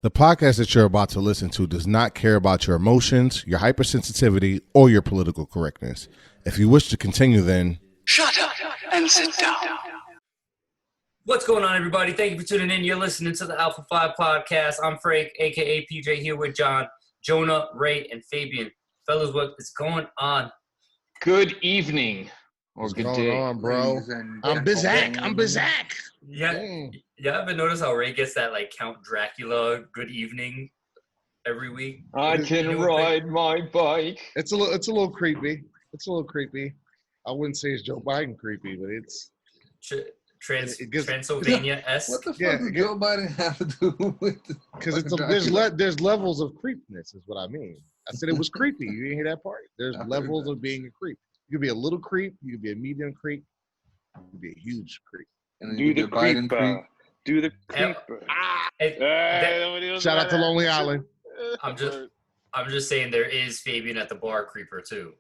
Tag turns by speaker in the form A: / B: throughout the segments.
A: The podcast that you're about to listen to does not care about your emotions, your hypersensitivity, or your political correctness. If you wish to continue, then
B: shut up and sit down.
C: What's going on, everybody? Thank you for tuning in. You're listening to the Alpha 5 Podcast. I'm Frank, a.k.a. PJ, here with John, Jonah, Ray, and Fabian. Fellas, what is going on?
D: Good evening. Or
A: what's
D: good
A: going
D: day.
A: on, bro? I'm Bizak.
C: Yeah, I've noticed how Ray gets that, like, Count Dracula good evening every week.
D: I can ride my bike.
A: It's a little creepy. I wouldn't say it's Joe Biden creepy, but it's
C: Transylvania-esque.
E: What the fuck does Joe Biden have to do with it?
A: Because there's levels of creepiness is what I mean. I said it was creepy. You didn't hear that part? There's levels of being a creep. You could be a little creep. You could be a medium creep. You could be a huge creep.
E: And
D: Do the
E: Biden creep.
D: Do the creep.
A: Shout out to Lonely Island.
C: I'm just saying there is Fabian at the bar creeper too.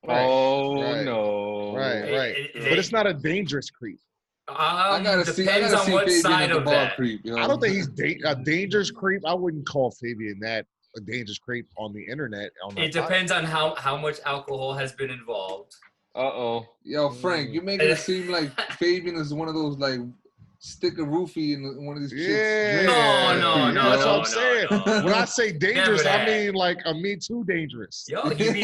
D: No.
A: Right. But it's not a dangerous creep.
C: Depends on what side of that.
E: Creep, you know?
A: I don't think he's a dangerous creep. I wouldn't call Fabian that a dangerous creep on the internet.
C: It depends on how much alcohol has been involved.
E: Yo, Frank, you're making it seem like Fabian is one of those, like, stick a roofie in one of these chicks.
C: No.
A: That's what I'm saying.
C: No.
A: When I say dangerous, I
C: Never
A: mean like a Me Too dangerous.
C: Yo, he be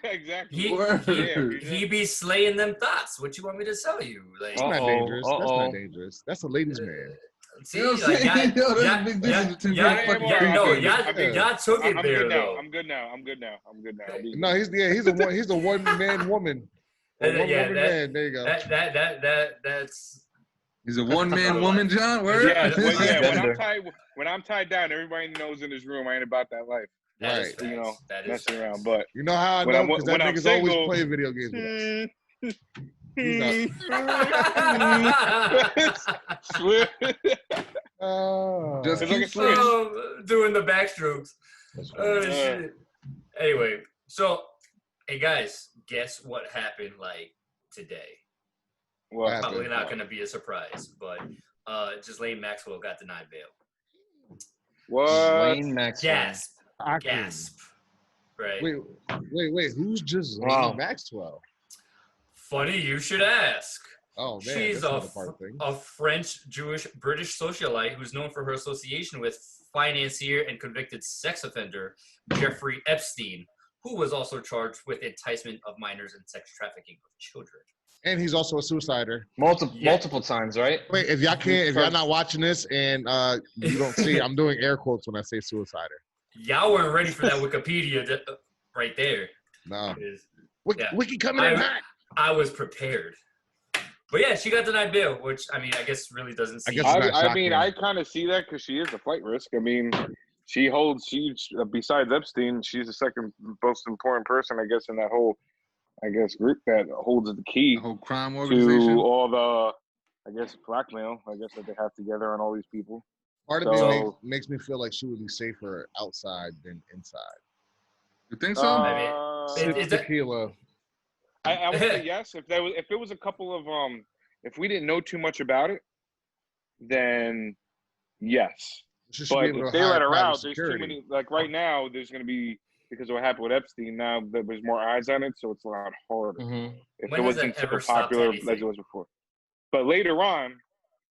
D: Exactly.
C: he be slaying them thoughts. What you want me to tell you? Like,
A: That's not dangerous. That's not dangerous. That's a ladies' man.
C: See,
E: You know what I'm saying? Yo, there's a big difference between
C: y'all took it there though.
D: I'm good now.
A: No, he's a one man woman. A one woman man. There you go.
C: That's.
E: He's a one-man woman, John? Word?
D: Yeah, when I'm tied down, everybody knows in this room I ain't about that life.
A: Right.
D: You know,
C: that is
D: messing around. But
A: you know how I know? Because that nigga's always
D: single,
A: playing video games with us.
E: Just keep switching.
C: Doing the backstrokes. Shit. Anyway, so, hey guys, guess what happened like today?
D: Well,
C: probably not going to be a surprise, but Ghislaine Maxwell got denied bail.
D: What?
C: Ghislaine Maxwell. Gasp. Right.
A: Wait. Who's Ghislaine Maxwell?
C: Funny you should ask.
A: Oh, man.
C: She's a French, Jewish, British socialite who's known for her association with financier and convicted sex offender Jeffrey Epstein, who was also charged with enticement of minors and sex trafficking of children.
A: And he's also a suicider.
D: Multiple times, right?
A: Wait, if y'all not watching this and you don't see, I'm doing air quotes when I say suicider.
C: Y'all weren't ready for that Wikipedia right there.
A: No. Wiki coming in hot.
C: I was prepared. But yeah, she got denied bail, which, I mean, I guess really doesn't seem...
D: I kind of see that because she is a flight risk. I mean, besides Epstein, she's the second most important person, I guess, in that whole... group that holds the key
E: the whole crime organization
D: to all the, blackmail, that they have together on all these people.
A: Part of me makes me feel like she would be safer outside than inside.
E: You think so?
C: It's
A: tequila.
D: I would say yes. If it was a couple of if we didn't know too much about it, then yes. But if they let her out, there's too many. Like right now, there's going to be. Because of what happened with Epstein, now there's more eyes on it, so it's a lot harder.
C: Mm-hmm.
D: If it wasn't so popular as it was before. But later on,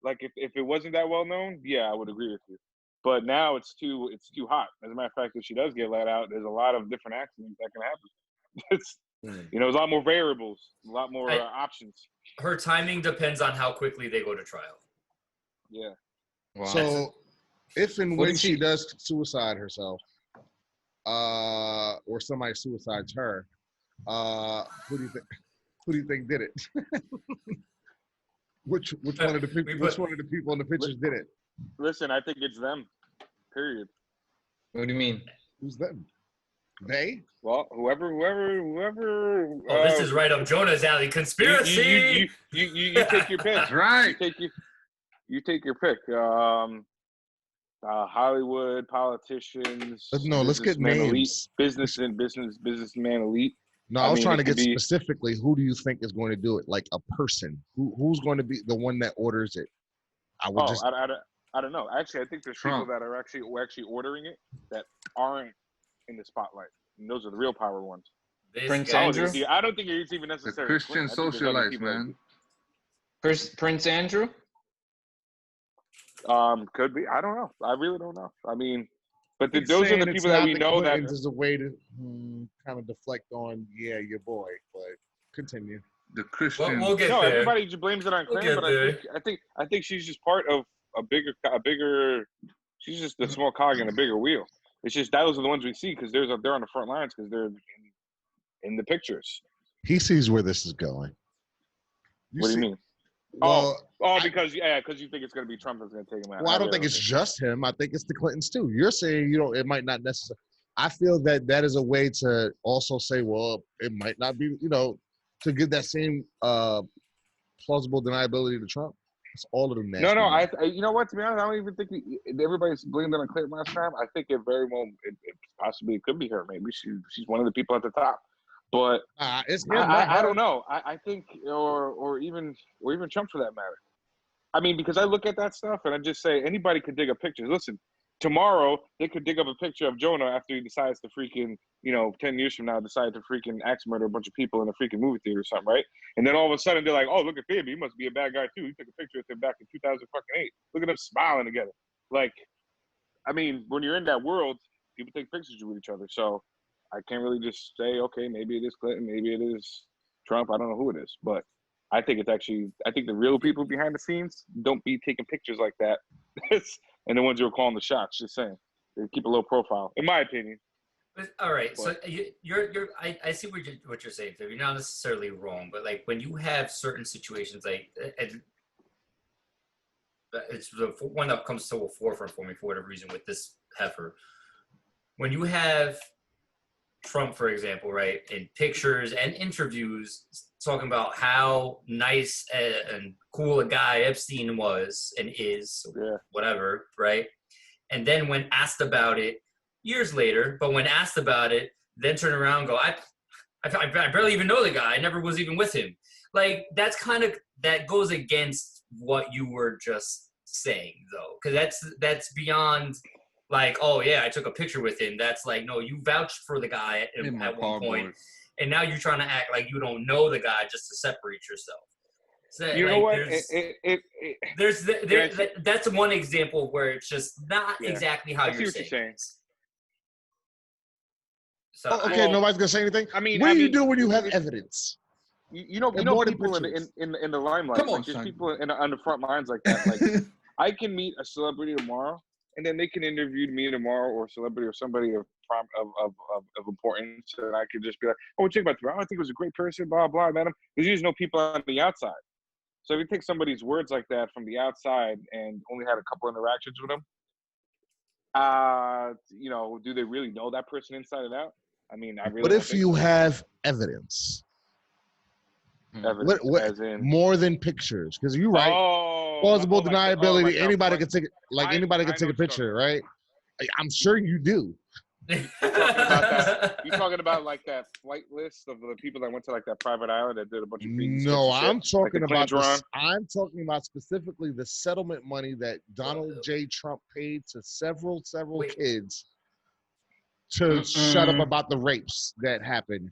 D: like if it wasn't that well known, yeah, I would agree with you. But now it's too hot. As a matter of fact, if she does get let out, there's a lot of different accidents that can happen. There's a lot more variables, a lot more options.
C: Her timing depends on how quickly they go to trial.
D: Yeah.
A: Wow. So if and when she does suicide herself, or somebody suicides her, who do you think did it? which one of the people in the pictures did it?
D: Listen, I think it's them. Period.
C: What do you mean?
A: Who's them? They?
D: Well, whoever.
C: Oh, this is right up Jonah's alley. Conspiracy.
D: You take your pick.
E: That's right.
D: You take your pick. Hollywood politicians.
A: Let's get names.
D: Businessman elite.
A: No, I was trying to get specifically. Who do you think is going to do it? Like a person. Who's going to be the one that orders it?
D: I don't know. Actually, I think there's
E: Trump.
D: people that are actually ordering it that aren't in the spotlight. And those are the real power ones.
F: Prince
C: guy
F: Andrew?
C: is-
D: I don't think it's even
E: The
D: necessary.
E: Christian socialites, man.
F: Prince Andrew?
D: Could be. I don't know. I really don't know. I mean, but
A: He's
D: those are
A: saying
D: the
A: it's
D: people that
A: not
D: we
A: the
D: know that.
A: Clintons as a way to kind of deflect on, your boy. But continue.
E: The Christian.
C: We'll get
D: No,
C: there.
D: everybody just blames it on
C: We'll
D: Clinton,
C: get
D: but I think she's just part of a bigger. She's just the small cog in a bigger wheel. It's just those are the ones we see because they're on the front lines because they're in the pictures.
A: He sees where this is going.
D: What do you mean?
A: Well,
D: because you think it's going to be Trump that's going to take him out.
A: Well, I don't think it's just him. I think it's the Clintons too. You're saying it might not necessarily. I feel that is a way to also say, well, it might not be, to give that same plausible deniability to Trump. It's all of them.
D: No, you know what? To be honest, I don't even think everybody's blamed it on Clinton last time. I think it very well, it possibly could be her. Maybe she's one of the people at the top. But
A: it's
D: I don't know. I think, or even Trump for that matter. I mean, because I look at that stuff and I just say anybody could dig up pictures. Listen, tomorrow they could dig up a picture of Jonah after he decides to freaking, 10 years from now, decide to freaking axe murder a bunch of people in a freaking movie theater or something, right? And then all of a sudden they're like, oh, look at Baby, he must be a bad guy too. He took a picture with him back in 2008. Look at them smiling together. Like, I mean, when you're in that world, people take pictures with each other. So I can't really just say, okay, maybe it is Clinton, maybe it is Trump. I don't know who it is, but I think the real people behind the scenes don't be taking pictures like that. And the ones who are calling the shots, just saying, they keep a low profile, in my opinion.
C: All right, so I see what you're saying. So you're not necessarily wrong, but like when you have certain situations, like it's the one that comes to a forefront for me for whatever reason with this heifer. When you have Trump, for example, right, in pictures and interviews talking about how nice and cool a guy Epstein was and is, whatever, right? And then when asked about it years later, then turn around and go, I barely even know the guy. I never was even with him. Like, that goes against what you were just saying, though, because that's beyond like, oh yeah, I took a picture with him. That's like, no, you vouched for the guy at one point, and now you're trying to act like you don't know the guy just to separate yourself. So,
D: you know what?
C: That's one example where it's just not exactly how you're saying. So,
A: nobody's gonna say anything.
D: I mean,
A: what do you do when you have evidence?
D: You know people in the limelight.
E: Come on,
D: like, there's
E: son.
D: people on the front lines like that. Like, I can meet a celebrity tomorrow, and then they can interview me tomorrow, or a celebrity or somebody of importance, and I could just be like, "Oh, what you think about tomorrow? I think it was a great person, blah blah." I met him. Because you just know people on the outside. So if you take somebody's words like that from the outside and only had a couple interactions with them, do they really know that person inside and out? I mean, I really.
A: What if you have evidence? As in more than pictures? Because you're right. Plausible deniability. Anybody can take it. Like anybody can take a picture, right? I'm sure you do.
D: You're talking about like that flight list of the people that went to like that private island that did a bunch of things.
A: No, I'm talking about I'm talking about specifically the settlement money that Donald J. Trump paid to several kids to shut up about the rapes that happened.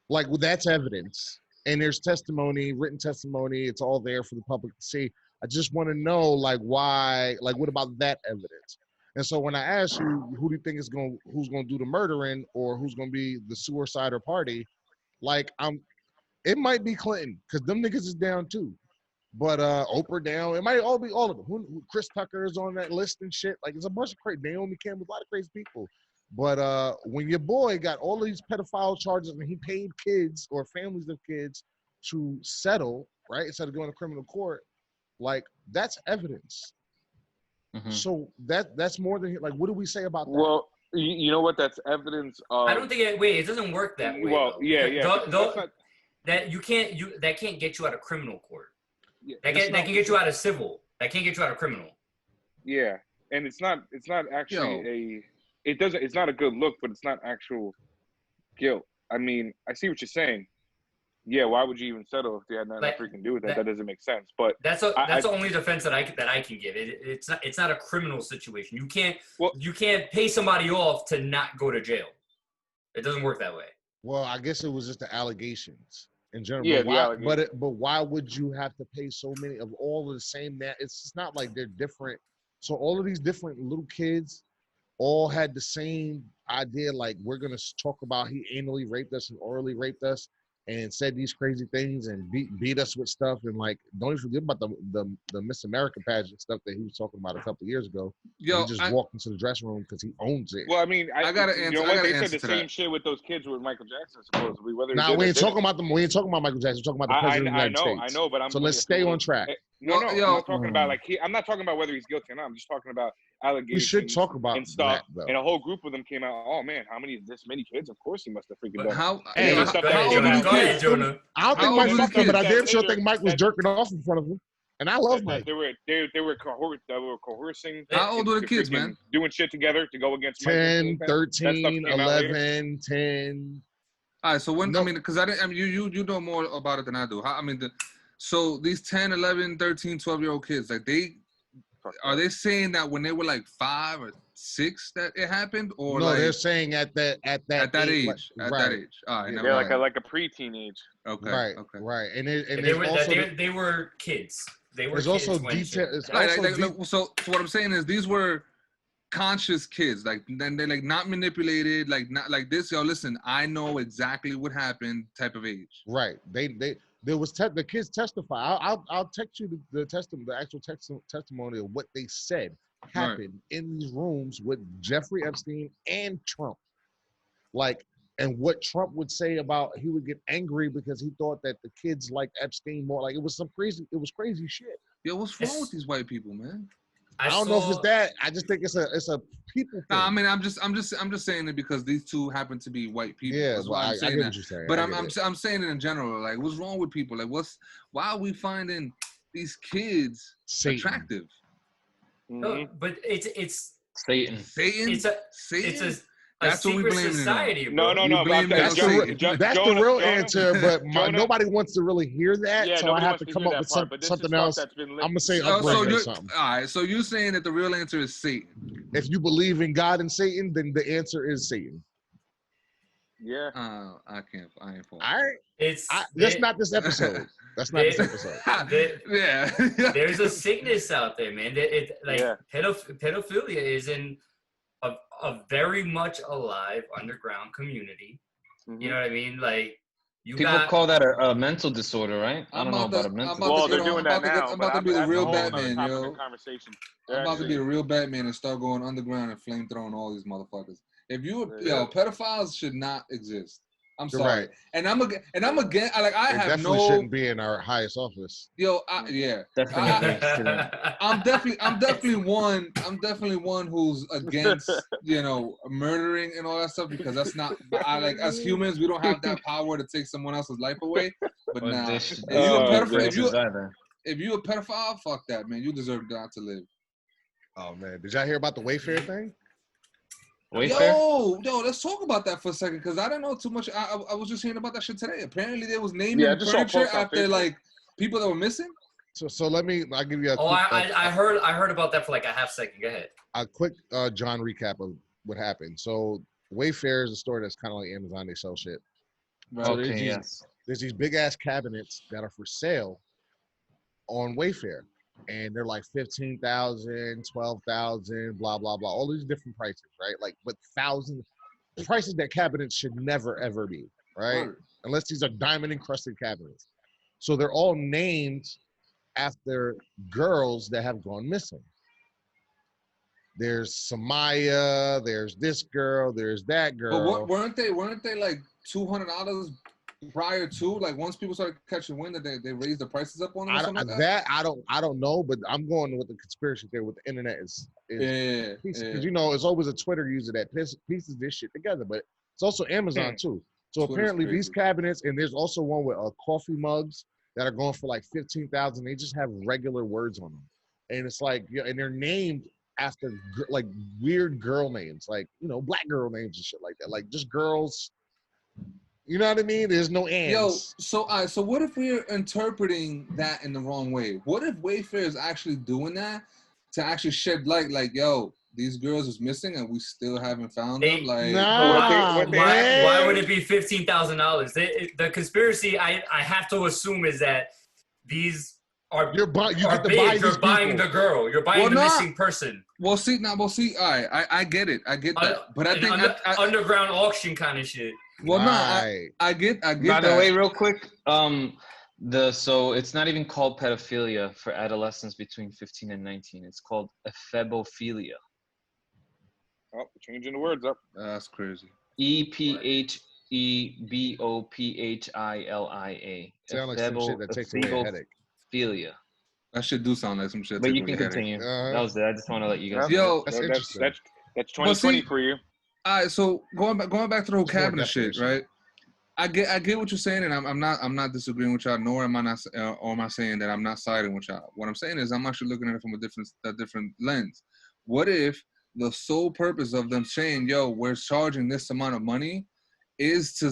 A: Like, well, that's evidence. And there's testimony, written testimony. It's all there for the public to see. I just want to know, like, why, like, what about that evidence? And so when I ask you, who do you think who's going to do the murdering or who's going to be the suicider party? Like, it might be Clinton because them niggas is down too. But Oprah down. It might all be all of them. Chris Tucker is on that list and shit. Like, it's a bunch of crazy. Naomi Campbell, a lot of crazy people. But when your boy got all these pedophile charges and he paid kids or families of kids to settle, right, instead of going to criminal court, like, that's evidence. Mm-hmm. So that's more than, like, what do we say about that?
D: Well, you know what? That's evidence of.
C: I don't think it doesn't work that way.
D: Well, yeah.
C: That can't get you out of criminal court.
D: Yeah,
C: that can get you out of civil. That can't get you out of criminal.
D: Yeah, and it's not actually it's not a good look, but it's not actual guilt. I mean, I see what you're saying, Yeah, why would you even settle if they had nothing to freaking do with that? That doesn't make sense. But
C: that's the only defense that I can give. It's not a criminal situation. You can't pay somebody off to not go to jail. It doesn't work that way.
A: Well, I guess it was just the allegations in general.
D: Yeah,
A: but why would you have to pay so many of all of the same? It's just not like they're different. So all of these different little kids all had the same idea. Like, we're gonna talk about he anally raped us and orally raped us and said these crazy things and beat us with stuff, and like, don't even forget about the Miss America pageant stuff that he was talking about a couple of years ago. He just walked into the dressing room because he owns it.
D: Well, I mean,
E: I gotta answer.
D: They said the same shit with those kids with Michael Jackson, supposedly.
A: We ain't talking about them. We ain't talking about Michael Jackson. We're talking about the president of the United States.
D: I know, but
A: let's stay on track.
D: I'm not talking about I'm not talking about whether he's guilty or not. I'm just talking about allegations.
A: We should talk about
D: and stuff.
A: That,
D: and a whole group of them came out. Oh man, this many kids? Of course he must have freaking done.
E: How?
C: Go ahead, Jonah.
A: I don't think Mike fucked him, but I damn sure think Mike was jerking off in front of him. And I love Mike.
D: They were coercing.
E: How old were the kids, man?
D: Doing shit together to go against
A: 10, 13, 11, 10.
E: All right, so because you know more about it than I do. So these 10, 11, 13, 12-year-old kids, like are they saying that when they were like 5 or 6 that it happened, or
A: no?
E: Like,
A: they're saying at that age.
E: That age. All right,
D: yeah, like a preteen age.
E: Okay.
A: Right. And
C: they were kids. They were.
A: There's also details.
E: So what I'm saying is these were conscious kids, like then they're like not manipulated, like not like this. Yo, listen, I know exactly what happened. Type of age.
A: Right. There was the kids testify. I'll text you the actual testimony of what they said happened in these rooms with Jeffrey Epstein and Trump. Like, and what Trump would say about, he would get angry because he thought that the kids liked Epstein more. Like, it was crazy shit.
E: Yo, what's wrong with these white people, man?
A: I don't know if it's that. I just think it's a people thing.
E: I mean, I'm just saying it because these two happen to be white people.
A: Yeah,
E: that's why
A: I get what you're saying.
E: But I'm saying it in general. Like, what's wrong with people? Like, why are we finding these kids attractive?
C: No, but it's
F: Satan.
C: It's a secret society.
D: No.
A: That's the real answer, but nobody wants to really hear that, so I have to come up with something else. I'm gonna say upbringing or something.
E: All right, so you're saying that the real answer is Satan.
A: If you believe in God and Satan, then the answer is Satan.
D: Yeah.
E: I ain't for it.
A: All right. That's not this episode.
E: Yeah.
C: There's a sickness out there, man. Pedophilia is in a very much alive underground community. Mm-hmm. You know what I mean? Like,
F: people call that a mental disorder, right? I don't know about a mental disorder.
D: Well, they're doing that now.
E: I'm about to be the real Batman, yo.
D: I'm
E: about to be the real Batman and start going underground and flame throwing all these motherfuckers. Pedophiles should not exist. I'm sorry,
A: right.
E: and I'm again. Like, I have
A: definitely shouldn't be in our highest office.
E: Yo,
F: Definitely.
E: I'm definitely one who's against murdering and all that stuff, because that's not. As humans, we don't have that power to take someone else's life away. But now, if you a pedophile, fuck that, man. You deserve not to live.
A: Oh man, did y'all hear about the Wayfair thing?
E: Yo, let's talk about that for a second, because I don't know too much. I was just hearing about that shit today. Apparently, there was naming furniture after like people that were missing.
A: So I'll give you a.
C: I heard about that for like a half second. Go ahead.
A: A quick John recap of what happened. So Wayfair is a store that's kind of like Amazon. They sell shit.
E: Right.
A: So there's these big ass cabinets that are for sale on Wayfair. And they're like 15,000, 12,000, blah, blah, blah. All these different prices, right? Like, but thousands, prices that cabinets should never, ever be, right? Unless these are diamond encrusted cabinets. So they're all named after girls that have gone missing. There's Samaya, there's this girl, there's that girl.
E: But weren't they like $200 prior to, like, once people started catching wind that they raised the prices up on them or something like that?
A: I don't know, but I'm going with the conspiracy theory with the internet is because it's always a Twitter user that pieces this shit together, but it's also Amazon too. So Twitter's apparently crazy. These cabinets, and there's also one with coffee mugs that are going for like 15,000. They just have regular words on them, and it's like, and they're named after like weird girl names, like black girl names and shit like that, like just girls. You know what I mean? There's no ands.
E: Yo, so what if we're interpreting that in the wrong way? What if Wayfair is actually doing that to actually shed light, like, yo, these girls is missing and we still haven't found them? Like,
C: why would it be $15,000? The conspiracy I have to assume is that these are you're buying the girl. You're buying the missing person.
E: All right, I get it. I get that. But I think
C: underground auction kind of shit.
E: Well, I get
F: By
E: that.
F: the way, real quick, so it's not even called pedophilia for adolescents between 15 and 19. It's called ephebophilia.
D: Oh, changing the words up.
E: That's crazy.
F: ephebophilia.
A: Sound like some shit that takes away a headache.
F: Philia.
E: That shit do sound like some shit.
F: But you can continue. That was it. I just want to let you guys
E: know.
A: That's interesting.
D: That's 2020 for you.
E: All right, so going back to the whole cabinet shit, right? I get what you're saying, and I'm not disagreeing with y'all, nor am I saying that I'm not siding with y'all. What I'm saying is I'm actually looking at it from a different lens. What if the sole purpose of them saying, yo, we're charging this amount of money is to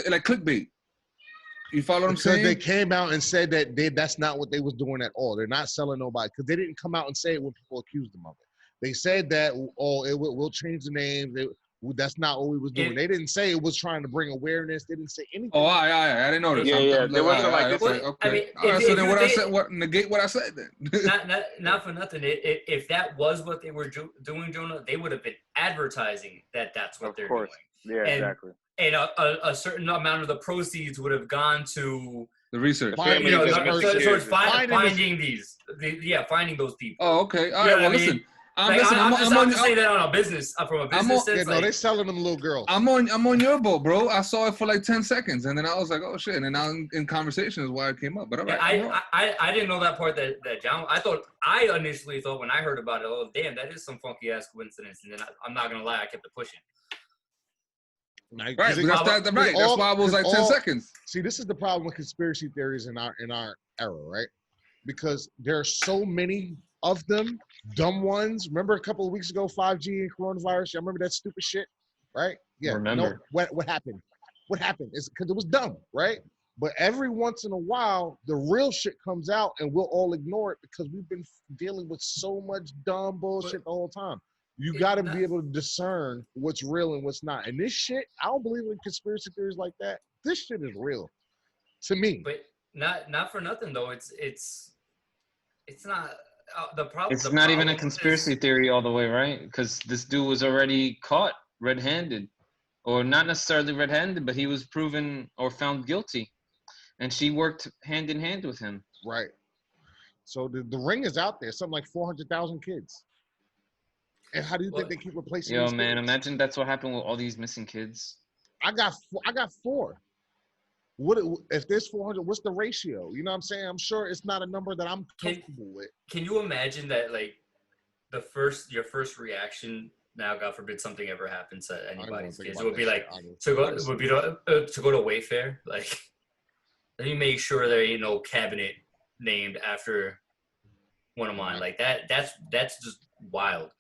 E: like clickbait? You follow what I'm saying?
A: Because they came out and said that that's not what they was doing at all. They're not selling nobody, because they didn't come out and say it when people accused them of it. They said that, we'll change the name. That's not what we was doing. They didn't say it was trying to bring awareness. They didn't say anything.
E: Oh, I didn't know this.
D: Yeah. There wasn't like this.
E: Okay. I mean, so then I said, negate what I said then?
C: not for nothing. If that was what they were doing, Jonah, they would have been advertising that that's what they're doing.
D: Yeah, exactly.
C: And a certain amount of the proceeds would have gone to
E: the research.
C: Finding those people.
E: Oh, okay. All right. Well, listen.
C: I'm just saying that on a business, from a business sense.
A: They're selling them little girls.
E: I'm on your boat, bro. I saw it for like 10 seconds, and then I was like, oh shit. And then now in conversation is why it came up. But all right,
C: I didn't know that part that John. I initially thought when I heard about it, oh damn, that is some funky ass coincidence. And then I'm not gonna lie, I kept it pushing.
A: Right,
E: that's why I was like 10 seconds.
A: See, this is the problem with conspiracy theories in our era, right? Because there are so many of them, dumb ones. Remember a couple of weeks ago, 5G and coronavirus? Y'all remember that stupid shit, right? Yeah.
F: Remember.
A: No, what happened? What happened? It's because it was dumb, right? But every once in a while, the real shit comes out, and we'll all ignore it because we've been dealing with so much dumb bullshit the whole time. You got to be able to discern what's real and what's not. And this shit, I don't believe in conspiracy theories like that. This shit is real to me.
C: But not for nothing though. It's not. The problem.
F: It's not even a conspiracy theory all the way, right? Because this dude was already caught red-handed, or not necessarily red-handed, but he was proven or found guilty, and she worked hand in hand with him.
A: Right. So the ring is out there. Something like 400,000 kids. And how do you think they keep replacing?
F: Yo, man, imagine that's what happened with all these missing kids.
A: I got 4. What if there's 400? What's the ratio? You know what I'm saying? I'm sure it's not a number that I'm comfortable with.
C: Can you imagine that, like, your first reaction? Now, God forbid something ever happens to anybody's kids, it would be like to go to Wayfair. Like, let me make sure there ain't no cabinet named after one of mine. Like that. That's just wild.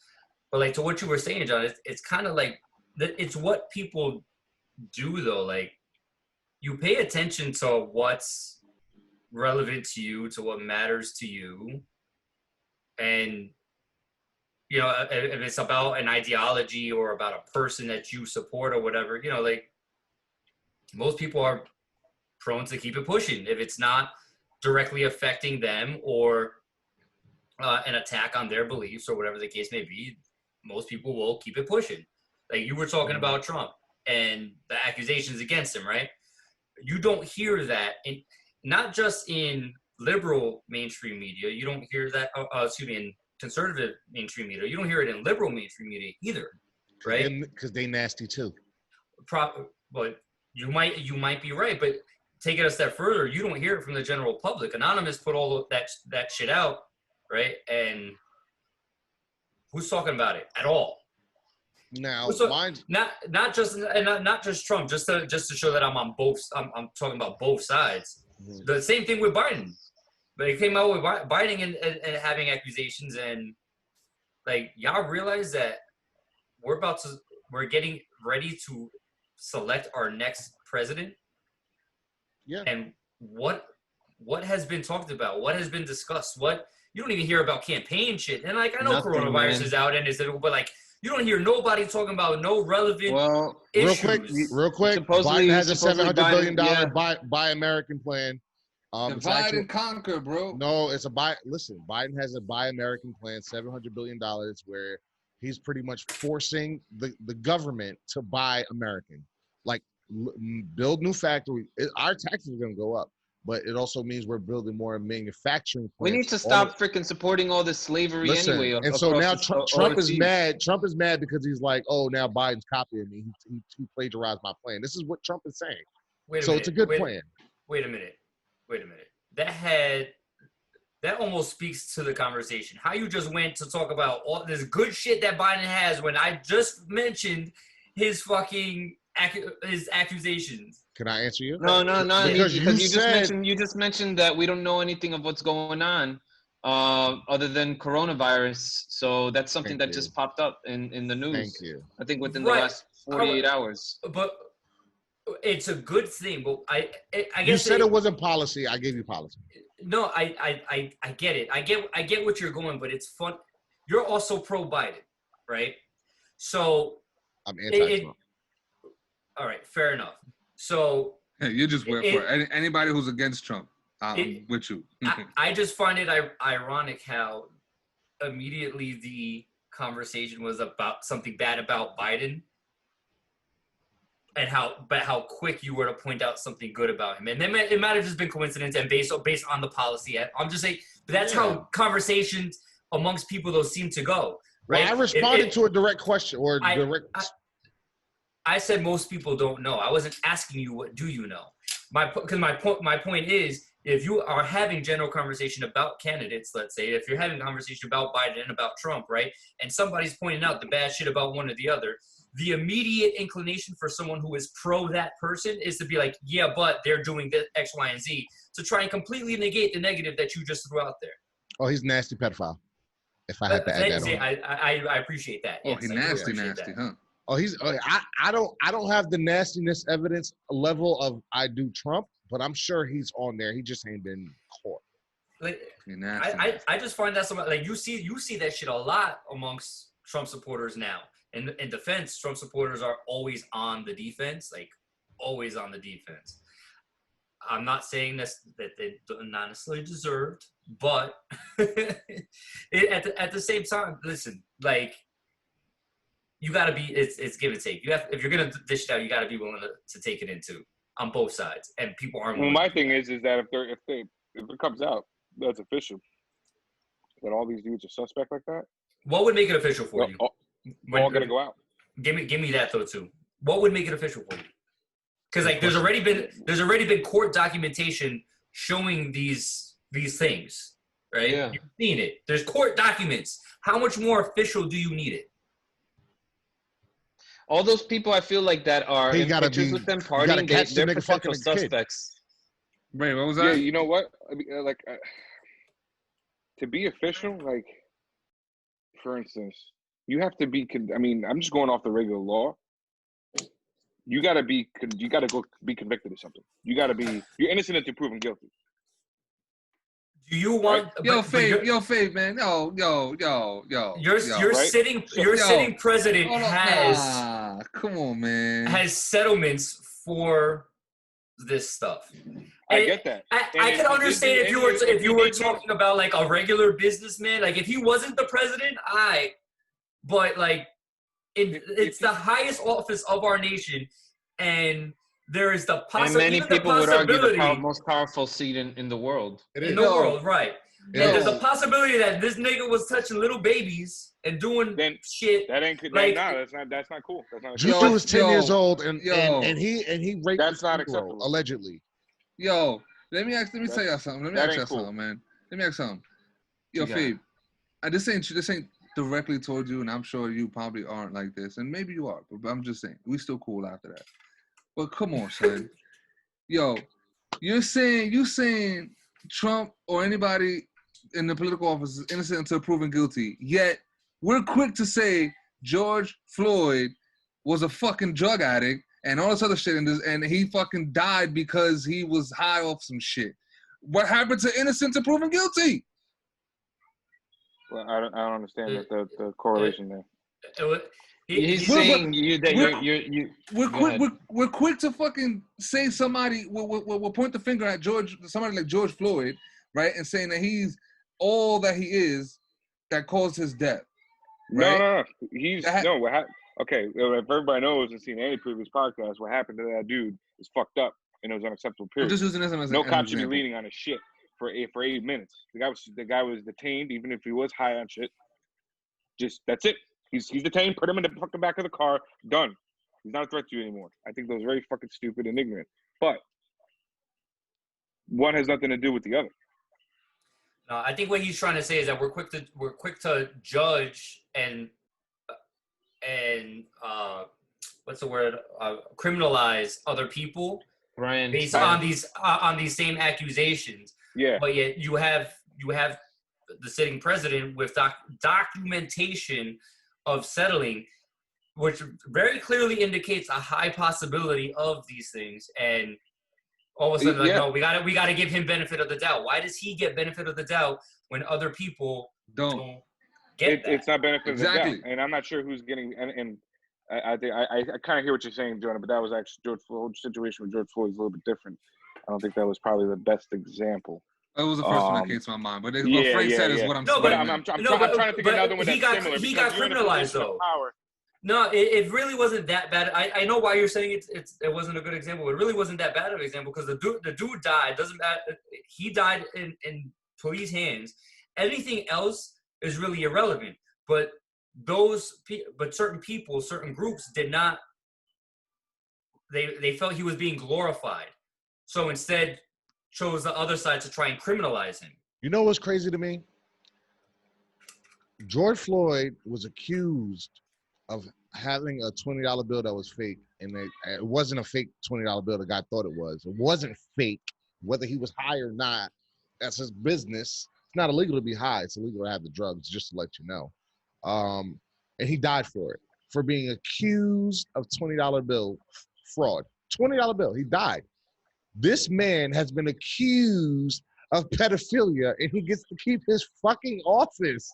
C: But like to what you were saying, John, it's kind of like it's what people do though. Like, you pay attention to what's relevant to you, to what matters to you. And, you know, if it's about an ideology or about a person that you support or whatever, you know, like most people are prone to keep it pushing. If it's not directly affecting them or an attack on their beliefs or whatever the case may be, most people will keep it pushing. Like you were talking about Trump and the accusations against him, right? You don't hear that, not just in liberal mainstream media. You don't hear that, in conservative mainstream media. You don't hear it in liberal mainstream media either, right?
A: Because they nasty too.
C: But you might be right, but take it a step further. You don't hear it from the general public. Anonymous put all of that shit out, right? And who's talking about it at all?
A: Now,
C: not just Trump, just to show that I'm on both. I'm talking about both sides. Mm-hmm. The same thing with Biden. But it came out with Biden and having accusations, and like y'all realize that we're getting ready to select our next president.
A: Yeah.
C: And what has been talked about? What has been discussed? What you don't even hear about campaign shit. And like I know
F: Nothing,
C: coronavirus
F: man.
C: is out and but like you don't hear nobody talking about no relevant issues.
A: Real quick.
F: Supposedly,
A: Biden has a $700 billion
F: yeah.
A: buy American plan.
E: Divide and conquer, bro.
A: No, it's a buy. Listen, Biden has a buy American plan, $700 billion, where he's pretty much forcing the government to buy American, like build new factories. Our taxes are going to go up, but it also means we're building more manufacturing plants.
F: We need to stop freaking supporting all this slavery anyway.
A: And so now Trump is mad. Trump is mad because he's like, oh, now Biden's copying me. He plagiarized my plan. This is what Trump is saying. It's a good plan.
C: Wait a minute. That almost speaks to the conversation. How you just went to talk about all this good shit that Biden has when I just mentioned his fucking his accusations.
A: Can I answer you?
F: No.
A: Because
F: you just mentioned that we don't know anything of what's going on other than coronavirus. So that's something that just popped up in the news.
A: Thank you.
F: I think within the last 48 hours.
C: But it's a good thing. But I guess
A: you said it wasn't policy. I gave you policy.
C: No, I get it. I get what you're going, but it's fun. You're also pro Biden, right? So
A: I'm anti-Trump.
C: All right, fair enough. So
E: you just went for it. Anybody who's against Trump, I'm with you.
C: I just find it ironic how immediately the conversation was about something bad about Biden, and how quick you were to point out something good about him, and then it might have just been coincidence and based on the policy. I'm just saying, but that's how conversations amongst people those seem to go. Right?
A: Well, I responded to a direct question or
C: I said most people don't know. I wasn't asking you what do you know. My point is, if you are having general conversation about candidates, let's say, if you're having a conversation about Biden and about Trump, right, and somebody's pointing out the bad shit about one or the other, the immediate inclination for someone who is pro that person is to be like, yeah, but they're doing this X, Y, and Z, to try and completely negate the negative that you just threw out there.
A: Oh, he's a nasty pedophile. If I had to add that on.
C: I appreciate that.
E: Oh, he's nasty, huh?
A: Oh, I don't have the nastiness evidence level of I do Trump, but I'm sure he's on there. He just ain't been caught.
C: Like, I just find that like you see that shit a lot amongst Trump supporters now. In defense, Trump supporters are always on the defense, like always on the defense. I'm not saying that they not necessarily deserved, but at the same time, listen, like you got to be. It's give and take. If you're gonna dish it out, you got to be willing to take it into on both sides, and people aren't.
D: Well, my thing is that if it comes out that's official, that all these dudes are suspect like that.
C: What would make it official for you?
D: All gonna go out.
C: Give me that though too. What would make it official for you? Because like there's already been court documentation showing these things, right?
F: Yeah.
C: You've seen it. There's court documents. How much more official do you need it?
F: All those people I feel like that are in pictures with them partying, they're potential suspects.
E: Wait, what was that?
D: Yeah, you know what? I mean, to be official, like for instance, you have to be. I mean, I'm just going off the regular law. You gotta go be convicted of something. You're innocent until proven guilty.
C: Do you want?
E: Right? Faith, man. Yo.
C: Your sitting president has.
E: Come on, man.
C: Has settlements for this stuff.
D: I get that.
C: I can understand if you were talking about like a regular businessman, like if he wasn't the president, but like it's the highest office of our nation, and there is the possibility.
F: And many people would argue the most powerful seat in the world.
C: In the world, right? And there's a possibility that this nigga was touching little babies and doing shit.
D: That ain't like, that's not cool. That's not.
A: Juju was 10 years old and he raped.
D: That's not acceptable.
A: Allegedly.
E: Yo, let me tell y'all something. Let me ask y'all something, man. Let me ask something. Yo, Phoebe, this ain't directly towards you, and I'm sure you probably aren't like this, and maybe you are, but I'm just saying we still cool after that. But come on, son. Yo, you're saying Trump or anybody in the political office is innocent until proven guilty, yet we're quick to say George Floyd was a fucking drug addict and all this other shit, and he fucking died because he was high off some shit. What happened to innocent to proven guilty?
D: Well, I don't understand the correlation there.
F: He's saying
E: we're quick to fucking say somebody. We'll point the finger at somebody like George Floyd, right, and saying that he's all that he is that caused his death. Right?
D: No. Okay, if everybody knows and seen any previous podcast, what happened to that dude is fucked up, and it was unacceptable. Period.
E: I'm just using this as
D: no
E: an
D: cop should be
E: example.
D: leaning on his shit for 8 minutes. The guy was detained, even if he was high on shit. Just that's it. He's detained. Put him in the fucking back of the car. Done. He's not a threat to you anymore. I think that was very fucking stupid and ignorant. But one has nothing to do with the other.
C: No, I think what he's trying to say is that we're quick to judge and what's the word? Criminalize other people based on these same accusations.
D: Yeah.
C: But yet you have the sitting president with documentation of settling, which very clearly indicates a high possibility of these things. And all of a sudden, no, we gotta give him benefit of the doubt. Why does he get benefit of the doubt when other people don't get that?
D: It's not benefit
E: Exactly.
D: of the doubt. And I'm not sure who's getting. And I think I kind of hear what you're saying, Jonah. But that was actually George Floyd's situation with George Floyd is a little bit different. I don't think that was probably the best example.
E: It was the first one that came to my mind, but what Frank said is what I'm saying.
D: But I'm trying to think of another one that's similar.
C: He got criminalized though. No, it really wasn't that bad. I know why you're saying it wasn't a good example. It really wasn't that bad of an example because the dude died. Doesn't matter. He died in police hands. Anything else is really irrelevant. But certain people, certain groups did not. They felt he was being glorified, so instead chose the other side to try and criminalize him.
A: You know what's crazy to me? George Floyd was accused of having a $20 bill that was fake, and it wasn't a fake $20 bill the guy thought it was. It wasn't fake. Whether he was high or not, that's his business. It's not illegal to be high. It's illegal to have the drugs, just to let you know. And he died for it, for being accused of $20 bill fraud. $20 bill. He died. This man has been accused of pedophilia, and he gets to keep his fucking office.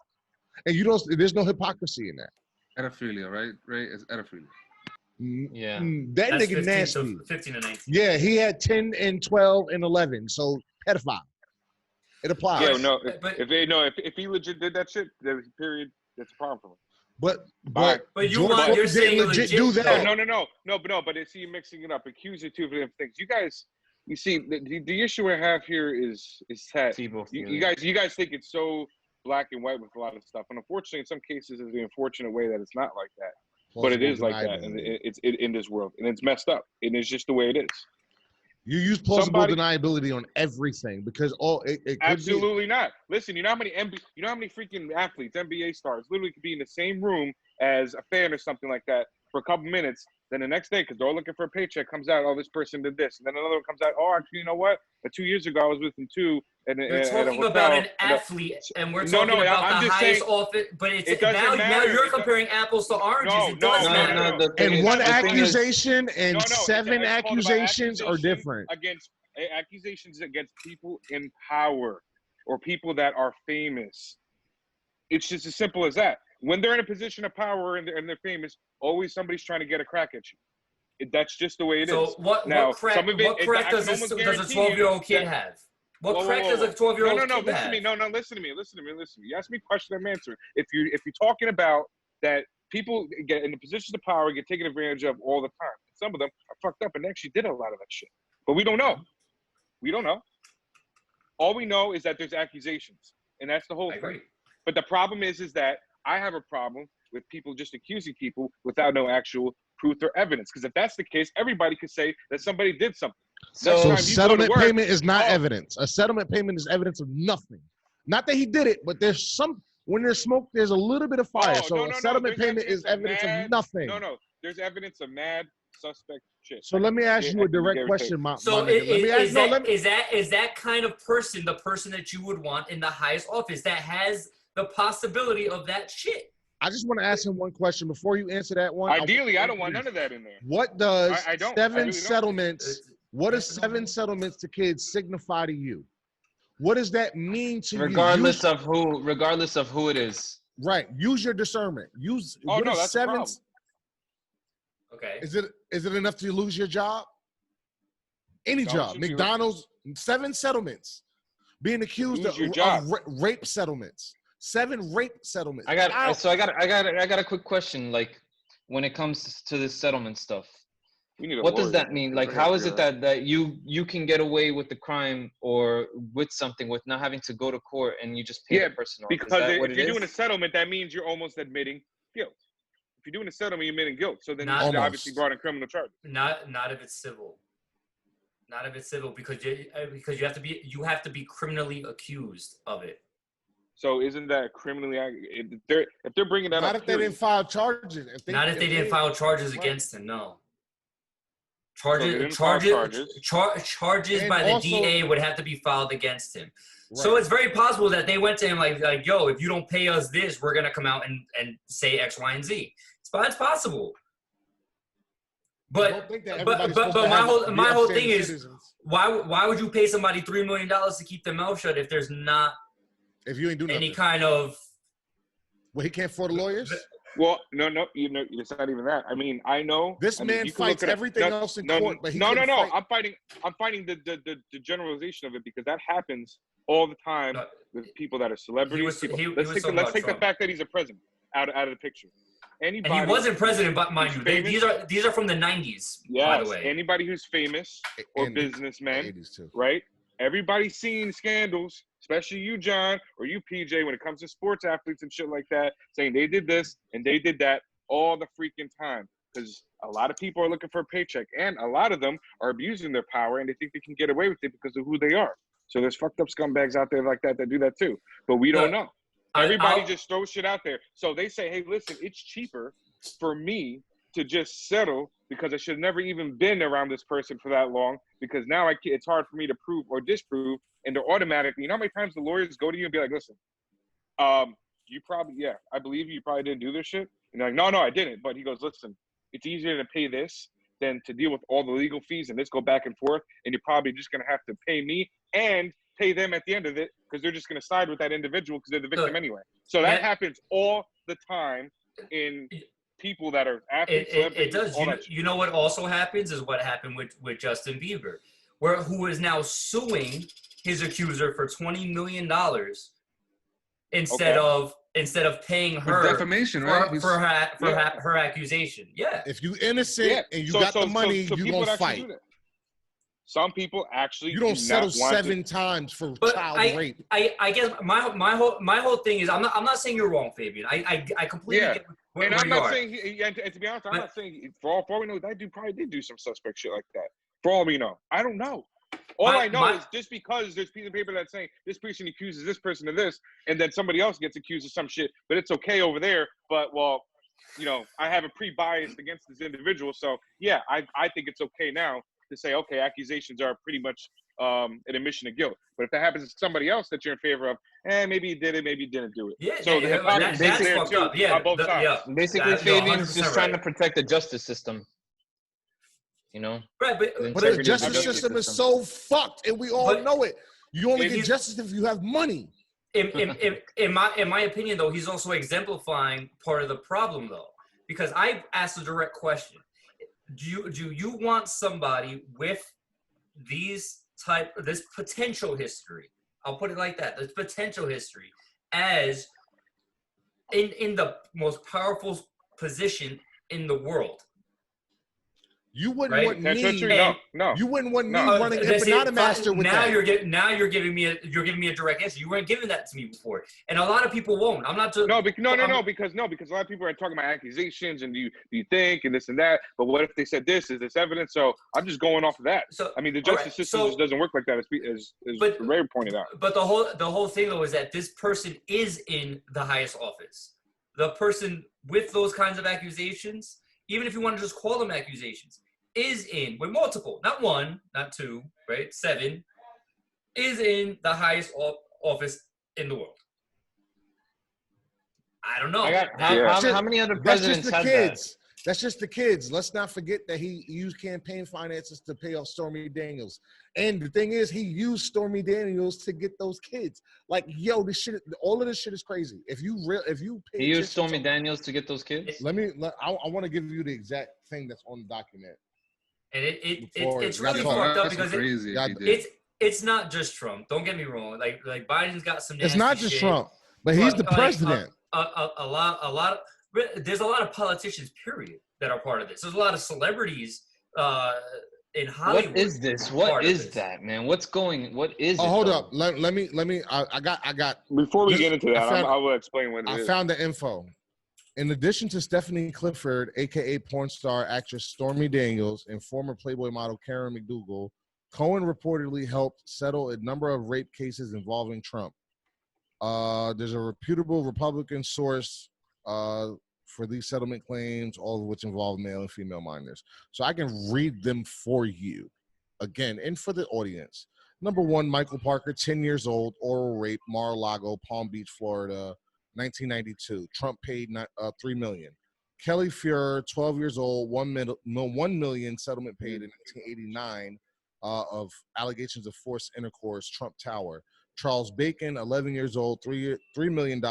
A: And there's no hypocrisy in that.
E: Pedophilia, right? It's pedophilia.
F: Yeah.
A: That
C: That's
A: nigga
C: 15
A: nasty.
C: to 15 to 19.
A: Yeah, he had 10 and 12 and 11. So pedophile. It applies.
D: Yeah, no. If he legit did that shit, period, that's a problem for him.
A: But
C: you're saying legit
A: do that.
D: No. But it's you mixing it up. Accuse it two different things. You see, the issue I have here is that you guys think it's so black and white with a lot of stuff, and unfortunately, in some cases, it's the unfortunate way that it's not like that. But it is like that, and it's in this world, and it's messed up, and it's just the way it is.
A: You use plausible deniability on everything because it could
D: absolutely not. Listen, you know how many freaking athletes, NBA stars, literally could be in the same room as a fan or something like that for a couple minutes. Then the next day, because they're all looking for a paycheck, comes out, oh, this person did this. And then another one comes out, oh, actually, you know what? 2 years ago, I was with him too.
C: We're talking about an athlete, and we're talking about the highest office. But it doesn't now you're comparing apples to oranges. It does matter.
A: And one accusation and 7 accusations are different.
D: Accusations against people in power or people that are famous. It's just as simple as that. When they're in a position of power and they're famous, always somebody's trying to get a crack at you. That's just the way it is.
C: So what crack does a 12-year-old kid have? What crack does a 12-year-old kid have?
D: Listen to me. You ask me a question, I'm answering. If you're talking about that people get in the positions of power, get taken advantage of all the time. Some of them are fucked up and actually did a lot of that shit. But we don't know. All we know is that there's accusations. And that's the whole thing. But the problem is that I have a problem with people just accusing people without no actual proof or evidence. Because if that's the case, everybody could say that somebody did something.
A: So settlement payment is not evidence. A settlement payment is evidence of nothing. Not that he did it, but when there's smoke, there's a little bit of fire. A settlement payment is evidence of nothing.
D: No. There's evidence of mad suspect shit.
A: So let me ask you a direct question,
C: is that kind of person the person that you would want in the highest office that has the possibility of that shit?
A: I just want to ask him one question before you answer that one.
D: Ideally, I don't want none of that in there.
A: What does
D: I don't.
A: seven
D: really
A: settlements? What does 7 settlements to kids signify to you? What does that mean to
F: regardless
A: you?
F: Regardless of who it is.
A: Right. Use your discernment. Use.
D: Oh no, that's 7.
C: Okay.
A: Is it enough to lose your job? Any job. McDonald's. 7 settlements. Being accused of rape settlements. 7 rape settlements.
F: I got a quick question. Like, when it comes to this settlement stuff, what does that mean? Like, how is it that you can get away with the crime or with something with not having to go to court and you just pay the person off?
D: Because if you're doing a settlement, that means you're almost admitting guilt. If you're doing a settlement, you're admitting guilt. So then you're obviously brought in criminal charges.
C: Not if it's civil. Not if it's civil, because you have to be criminally accused of it.
D: So isn't that criminally? If they're bringing that up,
A: not if they didn't file charges.
C: Not if they didn't file charges against him. No. Charges by the DA would have to be filed against him. Right. So it's very possible that they went to him like, yo, if you don't pay us this, we're gonna come out and say X, Y, and Z. It's possible. But my whole thing is, why would you pay somebody $3 million to keep their mouth shut if there's not
A: you ain't doing
C: any kind of?
A: Well, he can't afford lawyers.
D: Well, no, it's not even that. I mean, I know
A: this man fights everything else in court, but
D: no. I'm fighting the generalization of it because that happens all the time with people that are celebrities. Let's take the fact that he's a president out of the picture. Anybody,
C: and he wasn't president, but mind you, these are from the 90s.
D: Yes,
C: by the way.
D: Anybody who's famous or businessmen, right? Everybody's seen scandals, especially you, John, or you, PJ, when it comes to sports athletes and shit like that, saying they did this and they did that all the freaking time. Because a lot of people are looking for a paycheck, and a lot of them are abusing their power, and they think they can get away with it because of who they are. So there's fucked up scumbags out there like that do that too. But we don't know. Everybody just throws shit out there. So they say, hey, listen, it's cheaper for me to just settle because I should have never even been around this person for that long because now it's hard for me to prove or disprove. And they're automatically, you know how many times the lawyers go to you and be like, listen, you probably, I believe you probably didn't do this shit. And they're like, no, I didn't. But he goes, listen, it's easier to pay this than to deal with all the legal fees and let's go back and forth. And you're probably just going to have to pay me and pay them at the end of it because they're just going to side with that individual because they're the victim anyway. So that happens all the time in people that are athletes.
C: It does. You know what also happens is what happened with Justin Bieber, who is now suing his accuser for $20 million instead of paying her
E: defamation, right?
C: for her accusation. Yeah.
A: If you innocent and you got the money, you gonna fight.
D: Some people actually
A: you don't settle 7 times for child rape.
C: I guess my whole thing is I'm not saying you're wrong, Fabian. I completely get
D: and I'm not saying and to be honest, I'm not saying for all we know that dude probably did do some suspect shit like that. For all we know, I don't know. All I know is just because there's pieces of paper that's saying this person accuses this person of this, and then somebody else gets accused of some shit, but it's okay over there. But I have a pre-bias against this individual, so yeah, I think it's okay now to say, okay, accusations are pretty much an admission of guilt. But if that happens to somebody else that you're in favor of, maybe he did it, maybe he didn't do it.
C: Yeah,
D: so
C: that's fucked up. Yeah,
D: on both sides.
F: Yeah. Basically, Fabian's just trying to protect the justice system.
C: Right, but
A: the justice system is so fucked, and we all know it. You only get justice if you have money.
C: In my opinion, though, he's also exemplifying part of the problem, though, because I asked a direct question. Do you want somebody with this potential history? I'll put it like that. This potential history as in the most powerful position in the world.
A: You wouldn't want me.
D: No.
A: You wouldn't want me running Empanada Master with
C: now
A: that.
C: Now you're giving me a direct answer. You weren't giving that to me before, and a lot of people won't. I'm not.
D: Because a lot of people are talking about accusations and do you think and this and that. But what if they said this? Is this evidence? So I'm just going off of that. So I mean, the justice system just doesn't work like that, as Ray pointed out.
C: But the whole thing though is that this person is in the highest office. The person with those kinds of accusations, even if you want to just call them accusations, is in, with multiple, not 1, not 2, right? 7, is in the highest office in the world. I don't know.
F: How many other presidents had that?
A: That's just the kids. Let's not forget that he used campaign finances to pay off Stormy Daniels. And the thing is, he used Stormy Daniels to get those kids. Like, yo, this shit, all of this shit is crazy. If you pay,
F: He used Stormy Daniels to get those kids.
A: I want to give you the exact thing that's on the document.
C: And it's really fucked up because it's not just Trump. Don't get me wrong. Like Biden's got some.
A: It's not just Trump, but he's the president.
C: There's a lot of politicians, period, that are part of this. There's a lot of celebrities in Hollywood.
F: What is this? What is that, man? What is it?
A: Oh, hold up. Let me. I got.
D: Before we get into that, I will explain what it is.
A: I found the info. In addition to Stephanie Clifford, a.k.a. porn star actress Stormy Daniels, and former Playboy model Karen McDougal, Cohen reportedly helped settle a number of rape cases involving Trump. There's a reputable Republican source for these settlement claims, all of which involve male and female minors. So I can read them for you again and for the audience. Number 1, Michael Parker, 10 years old, oral rape, Mar-a-Lago, Palm Beach, Florida, 1992. Trump paid $3 million. Kelly Fuhrer, 12 years old, $1 million settlement paid in 1989 of allegations of forced intercourse, Trump Tower. Charles Bacon, 11 years old, $3 million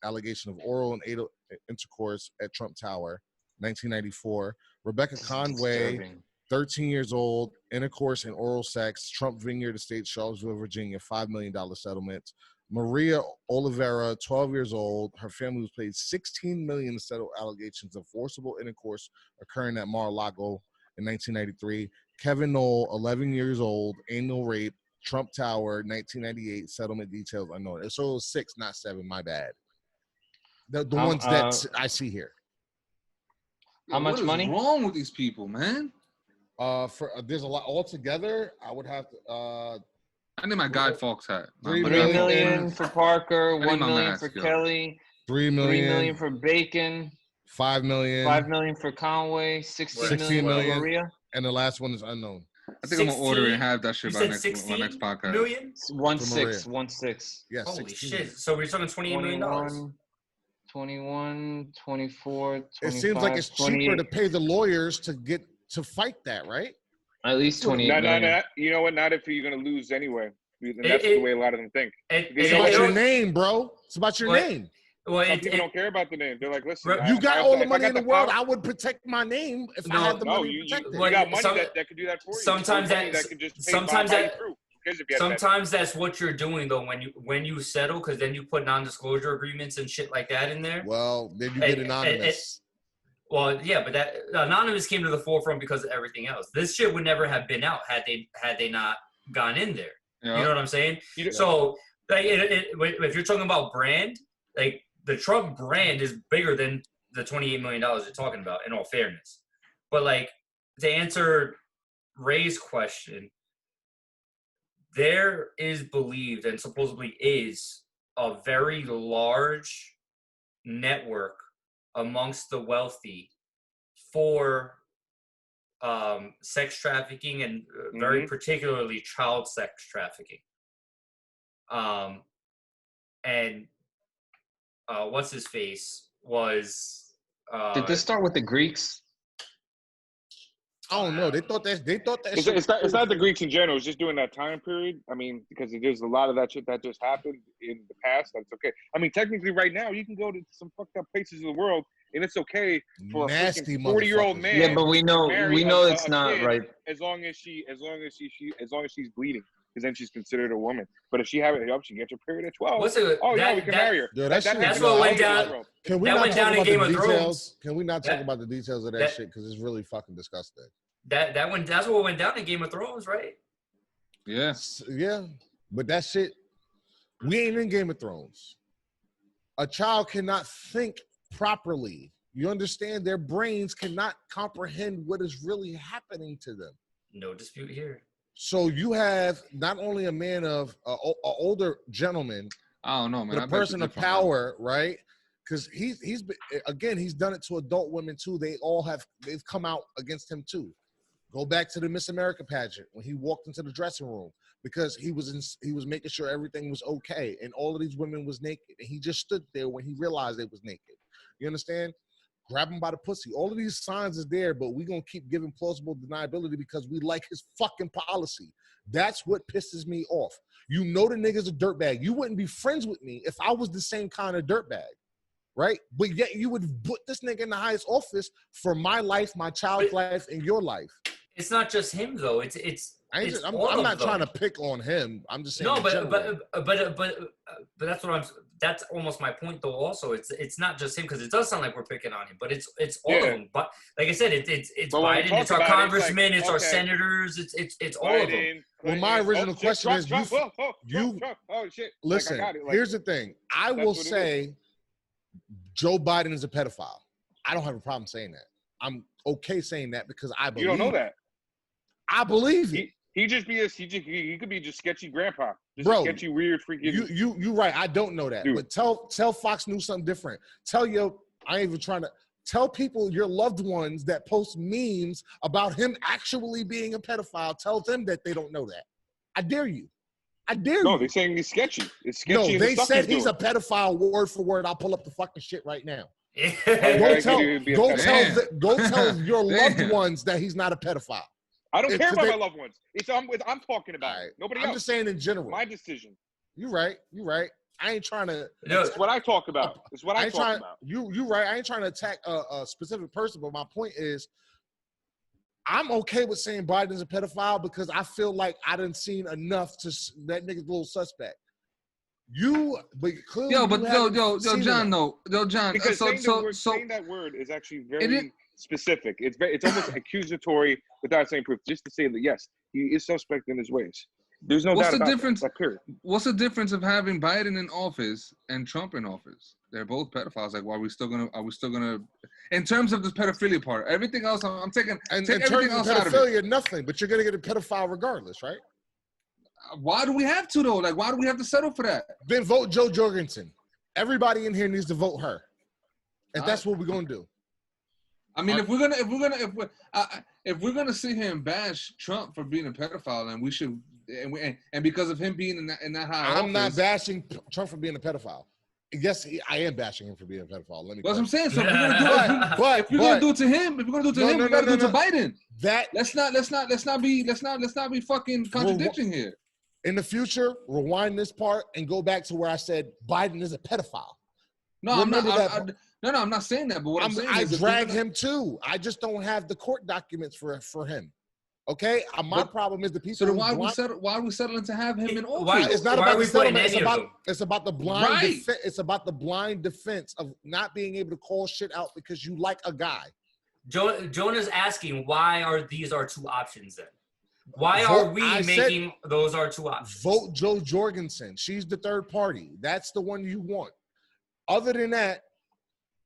A: allegation of oral and anal intercourse at Trump Tower, 1994. Rebecca Conway, 13 years old, intercourse and oral sex, Trump Vineyard Estate, Charlottesville, Virginia, $5 million settlement. Maria Oliveira, 12 years old, her family was paid $16 million to settle allegations of forcible intercourse occurring at Mar-a-Lago in 1993. Kevin Knoll, 11 years old, anal rape, Trump Tower, 1998, settlement details unknown. So it was 6, not 7, my bad. The ones that I see here.
F: How much money?
E: What's wrong with these people, man?
A: There's a lot altogether. I would have to.
E: I need my Guy Fawkes hat.
F: $3 million for Parker, $1 million for Kelly,
A: $3 million
F: for Bacon,
A: $5 million,
F: $5 million for Conway, $16 million for Maria,
A: and the last one is unknown.
E: I think I'm gonna order and have that shit by next podcast.
C: Million?
F: 1.6.
A: Yes.
C: Holy shit! So we're talking $28 million.
F: 21, 24, 25,
A: it seems like it's cheaper to pay the lawyers to fight that, right?
F: At least 28 million.
D: You know what? Not if you're going to lose anyway. And that's the way a lot of them think.
A: It's about your name, bro. It's about your name.
D: Well, some people don't care about the name. They're like, listen,
A: you got all the money in the world. I would protect my name if I had the money to protect it.
D: You got money that could do that for you.
C: Sometimes that's what you're doing though when you settle, because then you put non-disclosure agreements and shit like that in there.
A: Well, then you get anonymous.
C: Well, yeah, but that anonymous came to the forefront because of everything else. This shit would never have been out had they not gone in there. Yeah. You know what I'm saying? So, like, if you're talking about brand, like the Trump brand is bigger than the $28 million you're talking about. In all fairness, but like to answer Ray's question, there is believed and supposedly is a very large network amongst the wealthy for sex trafficking and very particularly child sex trafficking. And what's his face was.
F: Did this start with the Greeks?
A: I don't know. They thought that.
D: It's not the Greeks in general. It's just during that time period. I mean, because there's a lot of that shit that just happened in the past. That's okay. I mean, technically, right now, you can go to some fucked up places in the world, and it's okay for
A: nasty
D: a 40-year-old man.
F: Yeah, but we know it's not right.
D: As long as she's bleeding, because then she's considered a woman. But if she have it up, she gets her period at 12. We can marry her.
A: Dude,
C: that's what went down.
A: Can we not talk about the details? Can we not talk about the details of that shit? Because it's really fucking disgusting.
C: That's what went down in Game of Thrones, right?
E: Yes.
A: Yeah. But that shit, we ain't in Game of Thrones. A child cannot think properly. You understand? Their brains cannot comprehend what is really happening to them.
C: No dispute here.
A: So you have not only a man of an older gentleman,
E: I don't know, man,
A: but a person of power, right? Because he's done it to adult women too. They've come out against him too. Go back to the Miss America pageant when he walked into the dressing room because he was making sure everything was okay and all of these women was naked and he just stood there when he realized they was naked. You understand? Grab him by the pussy. All of these signs is there, but we're going to keep giving plausible deniability because we like his fucking policy. That's what pisses me off. You know the nigga's a dirtbag. You wouldn't be friends with me if I was the same kind of dirtbag, right? But yet you would put this nigga in the highest office for my life, my child's life, and your life.
C: It's not just him though.
A: I'm not trying to pick on him. I'm just saying.
C: No, but that's almost my point though. Also, it's not just him because it does sound like we're picking on him, but it's all of them. But like I said, it's Biden, it's our congressmen, it's our senators, it's all of them.
A: Well, my original question is you.
D: Oh shit!
A: Listen, here's the thing. I will say, Joe Biden is a pedophile. I don't have a problem saying that. I'm okay saying that because I believe.
D: You don't know that.
A: I believe it.
D: He could be just sketchy grandpa. Just
A: Bro,
D: sketchy, weird, freaky.
A: You right. I don't know that. Dude. But tell Fox News something different. I ain't even trying to tell people, your loved ones that post memes about him actually being a pedophile. Tell them that they don't know that. I dare you.
D: No, they're saying he's sketchy. It's sketchy.
A: No, they said he's a pedophile word for word. I'll pull up the fucking shit right now. Go tell your loved ones that he's not a pedophile.
D: I don't care about my loved ones. I'm talking about
A: right.
D: Nobody else.
A: I'm just saying in general.
D: My decision.
A: You're right. I ain't trying to.
D: It's what I talk about. It's what I talk about.
A: You right. I ain't trying to attack a specific person, but my point is, I'm okay with saying Biden's a pedophile because I feel like I done seen enough to that nigga's a little suspect. But John.
D: Because saying that word is actually very specific. It's almost accusatory without saying proof. Just to say that yes, he is suspect in his ways. There's no doubt about that.
E: What's the difference of having Biden in office and Trump in office? They're both pedophiles. Like, are we still gonna? In terms of this pedophilia part, everything else, I'm taking.
A: And in terms of pedophilia, nothing. But you're gonna get a pedophile regardless, right?
E: Why do we have to though? Like, why do we have to settle for that?
A: Then vote Joe Jorgensen. Everybody in here needs to vote her, and that's what we're gonna do.
E: I mean, if we're gonna sit here and bash Trump for being a pedophile, and we should, and because of him being in that high office,
A: I'm not bashing Trump for being a pedophile. Yes, I am bashing him for being a pedophile.
E: That's what I'm saying. So if you're gonna do it to him, we gotta do it to Biden. Let's not be fucking contradicting here.
A: In the future, rewind this part and go back to where I said Biden is a pedophile.
E: No, I'm not saying that. But what I'm saying is,
A: I drag him too. I just don't have the court documents for him. Okay, my problem is the people.
E: So then why are we settling to have him in office?
A: It's not about the settlement. It's about the blind. It's about the blind defense of not being able to call shit out because you like a guy.
C: Jonah's asking why these are two options then? Why are we making those our two options?
A: Vote Joe Jorgensen. She's the third party. That's the one you want. Other than that,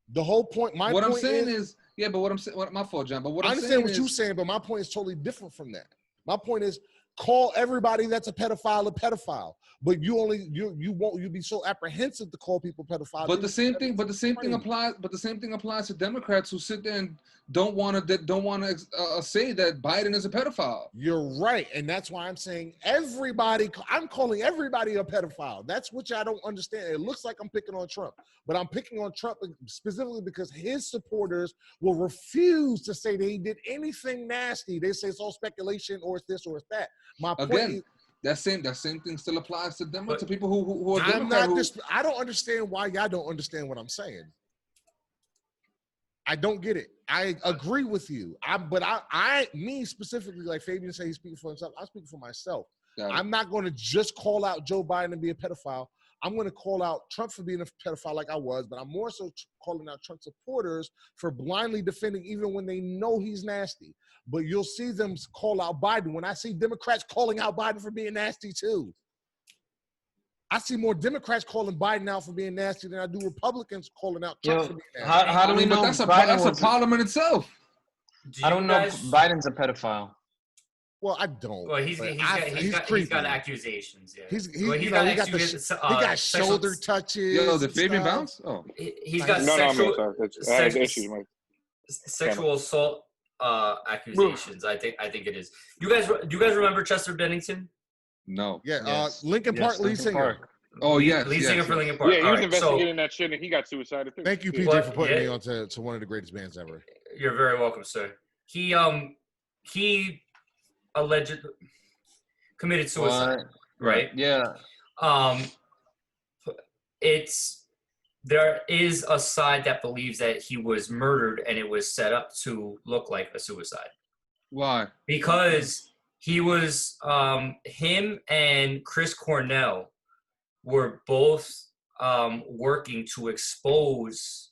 A: the whole point. What I'm saying is,
E: my fault, John. But
A: I understand what you're saying, but my point is totally different from that. My point is, call everybody that's a pedophile. But you be so apprehensive to call people pedophiles.
E: But the same thing applies to Democrats who sit there and don't want to say that Biden is a pedophile.
A: You're right, and that's why I'm saying everybody. I'm calling everybody a pedophile. That's what I don't understand. It looks like I'm picking on Trump, but I'm picking on Trump specifically because his supporters will refuse to say that he did anything nasty. They say it's all speculation, or it's this, or it's that. My point is,
E: that same thing still applies to them, to people who are Democrats.
A: I don't understand why y'all don't understand what I'm saying. I don't get it. I agree with you. But me specifically, like Fabian said, he's speaking for himself. I'm speaking for myself. I'm not going to just call out Joe Biden and be a pedophile. I'm going to call out Trump for being a pedophile like I was, but I'm more so calling out Trump supporters for blindly defending even when they know he's nasty. But you'll see them call out Biden. When I see Democrats calling out Biden for being nasty too. I see more Democrats calling Biden out for being nasty than I do Republicans calling out Trump for being nasty.
F: How do we know
E: that's a problem in itself.
F: I don't know if Biden's a pedophile.
A: Well, I don't.
C: Well, he's got accusations. Yeah.
A: He got shoulder touches.
E: Yo, the Fabian bounce? Oh,
C: he's got sexual assault accusations. I think it is. Do you guys remember Chester Bennington?
E: No.
A: Yeah,
F: Yes.
A: Lincoln Park lead
F: Linkin
A: singer.
F: Park.
E: Oh, yes.
C: Lead
E: yes,
C: singer
E: yes.
C: for Linkin Park.
D: Yeah, he
C: All
D: was
C: right,
D: investigating that shit and he got suicided too.
A: Thank you, PJ,
C: But,
A: for putting
C: yeah.
A: me on to one of the greatest bands ever.
C: You're very welcome, sir. He allegedly committed suicide,
F: What?
C: right?
F: Yeah.
C: There is a side that believes that he was murdered and it was set up to look like a suicide.
E: Why?
C: Because he was him and Chris Cornell were both working to expose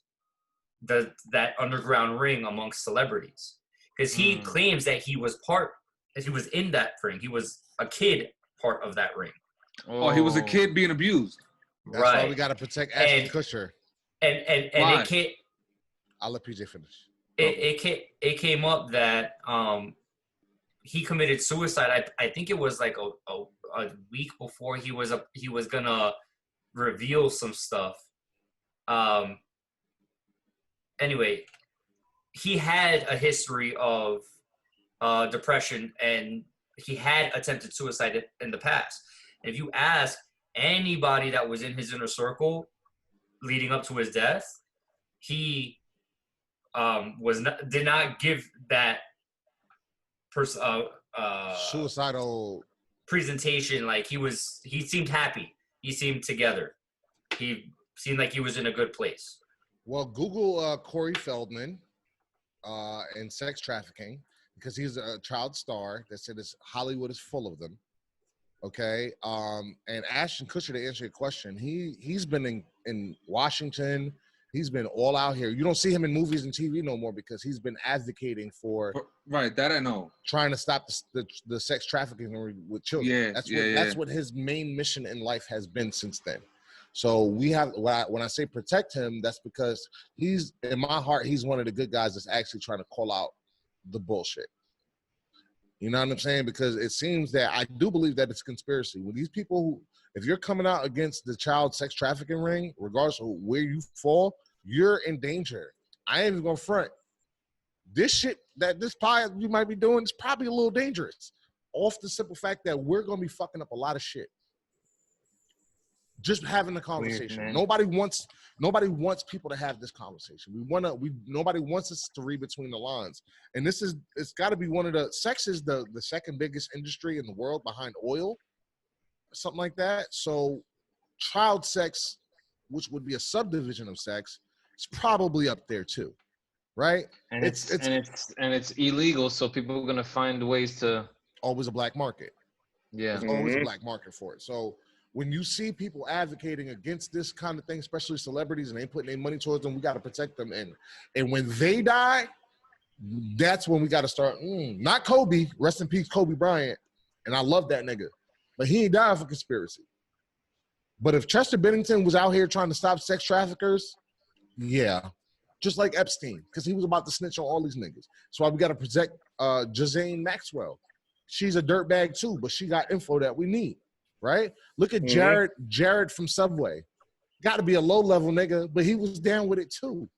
C: that underground ring amongst celebrities. Because he claims that he was in that ring. He was a kid part of that ring.
E: Oh, he was a kid being abused.
A: That's
C: Right.
A: why we got to protect Ashton Kutcher.
C: And
E: Why?
C: it came,
A: I'll let PJ finish.
C: it came up that he committed suicide. I think it was like a week before he was gonna reveal some stuff. Anyway, he had a history of depression and he had attempted suicide in the past. And if you ask anybody that was in his inner circle leading up to his death, he did not give that
A: suicidal
C: presentation. Like he seemed happy. He seemed together. He seemed like he was in a good place.
A: Well, Google Corey Feldman and sex trafficking, because he's a child star that said Hollywood is full of them. Okay. And Ashton Kutcher, to answer your question, he's been in Washington. He's been all out here. You don't see him in movies and TV no more because he's been advocating for
E: right. That I know.
A: Trying to stop the sex trafficking with children.
E: Yeah,
A: that's what his main mission in life has been since then. So we have, when I say protect him, that's because he's, in my heart, he's one of the good guys that's actually trying to call out the bullshit. You know what I'm saying? Because it seems that I do believe that it's conspiracy. When these people, if you're coming out against the child sex trafficking ring, regardless of where you fall, you're in danger. I ain't even gonna front. This shit that this pie you might be doing is probably a little dangerous. Off the simple fact that we're gonna be fucking up a lot of shit. Just having a conversation.
F: Weird,
A: nobody wants people to have this conversation. Nobody wants us to read between the lines. And it's got to be sex is the second biggest industry in the world behind oil, something like that. So child sex, which would be a subdivision of sex, is probably up there too, right?
F: And it's illegal, so people are gonna find ways to.
A: Always a black market.
F: Yeah,
A: There's always a black market for it. So when you see people advocating against this kind of thing, especially celebrities, and they putting their money towards them, we got to protect them. And when they die, that's when we got to start. Not Kobe, rest in peace, Kobe Bryant. And I love that nigga, but he ain't died for conspiracy. But if Chester Bennington was out here trying to stop sex traffickers, yeah, just like Epstein, because he was about to snitch on all these niggas. So why we got to protect Ghislaine Maxwell. She's a dirtbag too, but she got info that we need. Right? Look at Jared from Subway. Got to be a low-level nigga, but he was down with it too.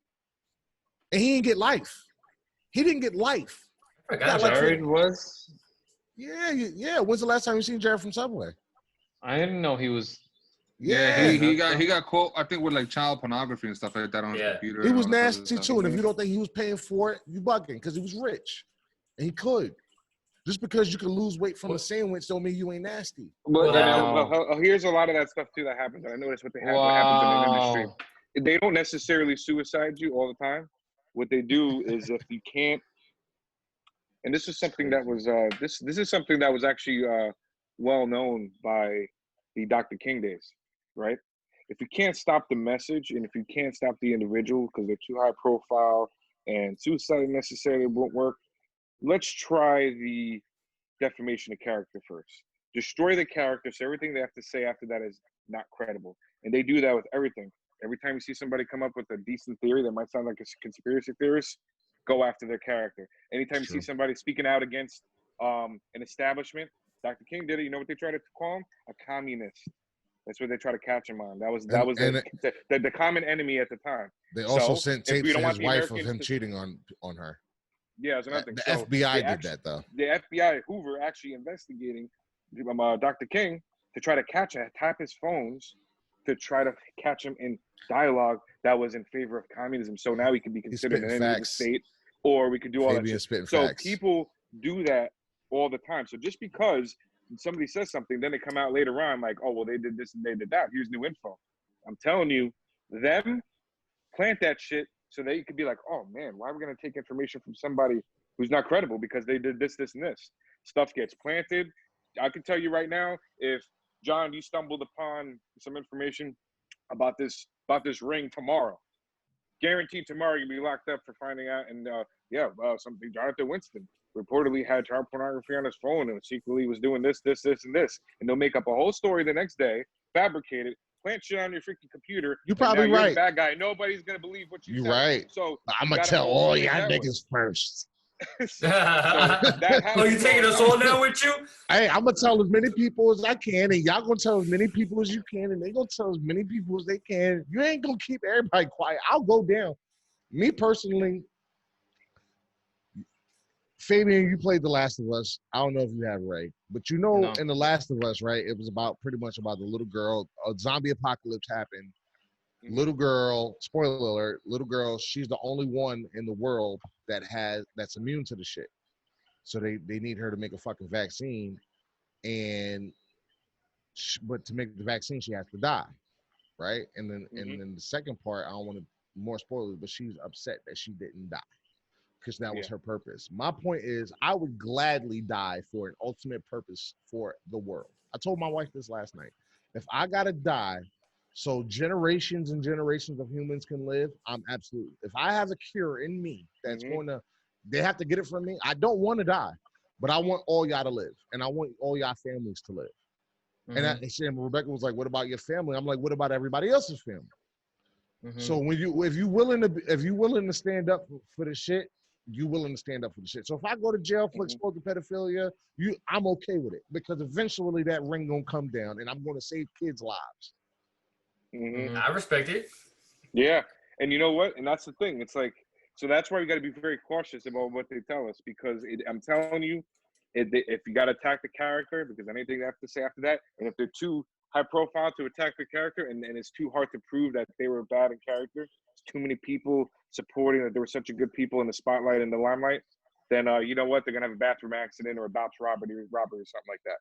A: And he didn't get life. He didn't get life.
C: I forgot
F: Jared was?
A: Yeah. When's the last time you seen Jared from Subway?
F: I didn't know he was.
E: Yeah, he got caught, I think, with like child pornography and stuff like that on his computer.
A: He was nasty too, and if you don't think he was paying for it, you bugging, because he was rich. And he could. Just because you can lose weight from a sandwich don't mean you ain't nasty.
D: But here's a lot of that stuff too that happens. And I noticed what happens in the industry. They don't necessarily suicide you all the time. What they do is if you can't, and this is something that was this is something that was actually well known by the Dr. King days, right? If you can't stop the message and if you can't stop the individual because they're too high profile and suicide necessarily won't work, let's try the defamation of character first. Destroy the character, so everything they have to say after that is not credible. And they do that with everything. Every time you see somebody come up with a decent theory that might sound like a conspiracy theorist, go after their character. Anytime you see somebody speaking out against an establishment, Dr. King did it. You know what they try to call him? A communist. That's what they try to catch him on. That was the common enemy at the time.
A: They also sent tapes to his wife of him cheating on her.
D: Yeah, it's nothing.
A: The
D: So
A: FBI did that though.
D: The FBI Hoover actually investigating Dr. King to try to tap his phones to try to catch him in dialogue that was in favor of communism. So now he could be considered an enemy of the state, or we could do all that shit. So people do that all the time. So just because somebody says something, then they come out later on like, oh, well, they did this and they did that. Here's new info. I'm telling you, them plant that shit so they could be like, oh, man, why are we going to take information from somebody who's not credible because they did this, this, and this? Stuff gets planted. I can tell you right now, if, John, you stumbled upon some information about this ring tomorrow, guaranteed tomorrow you'll be locked up for finding out. And something Jonathan Winston reportedly had child pornography on his phone and secretly was doing this, this, this, and this. And they'll make up a whole story the next day, fabricate it, plant shit on your freaking computer.
A: You're probably right.
D: You're the bad guy. Nobody's gonna believe what you say.
A: You're right.
D: So
A: I'm gonna tell all y'all niggas first.
D: so that
C: oh, you taking us all down with you?
A: Hey, I'm gonna tell as many people as I can, and y'all gonna tell as many people as you can, and they gonna tell as many people as they can. You ain't gonna keep everybody quiet. I'll go down. Me personally, Fabian, you played The Last of Us. I don't know if you have, Ray, but you know, in The Last of Us, right? It was pretty much about the little girl. A zombie apocalypse happened. Little girl, spoiler alert, little girl, she's the only one in the world that's immune to the shit. So they need her to make a fucking vaccine, but to make the vaccine, she has to die, right? And then the second part, I don't want to more spoilers, but she's upset that she didn't die because that was her purpose. My point is, I would gladly die for an ultimate purpose for the world. I told my wife this last night. If I gotta die so generations and generations of humans can live, I'm absolutely. If I have a cure in me that's they have to get it from me. I don't want to die, but I want all y'all to live, and I want all y'all families to live. And Rebecca was like, "What about your family?" I'm like, "What about everybody else's family?" So if you willing to stand up for the shit, you willing to stand up for the shit. So if I go to jail for exposing pedophilia, I'm okay with it because eventually that ring gonna come down, and I'm gonna save kids' lives.
C: I respect it.
D: Yeah, and you know what? And that's the thing. It's like, so that's why we got to be very cautious about what they tell us because I'm telling you, if you got to attack the character, because anything they have to say after that, and if they're too high profile to attack the character, and it's too hard to prove that they were bad in character, it's too many people supporting that they were such a good people in the spotlight and the limelight, then you know what? They're gonna have a bathroom accident or a bounce robbery or something like that.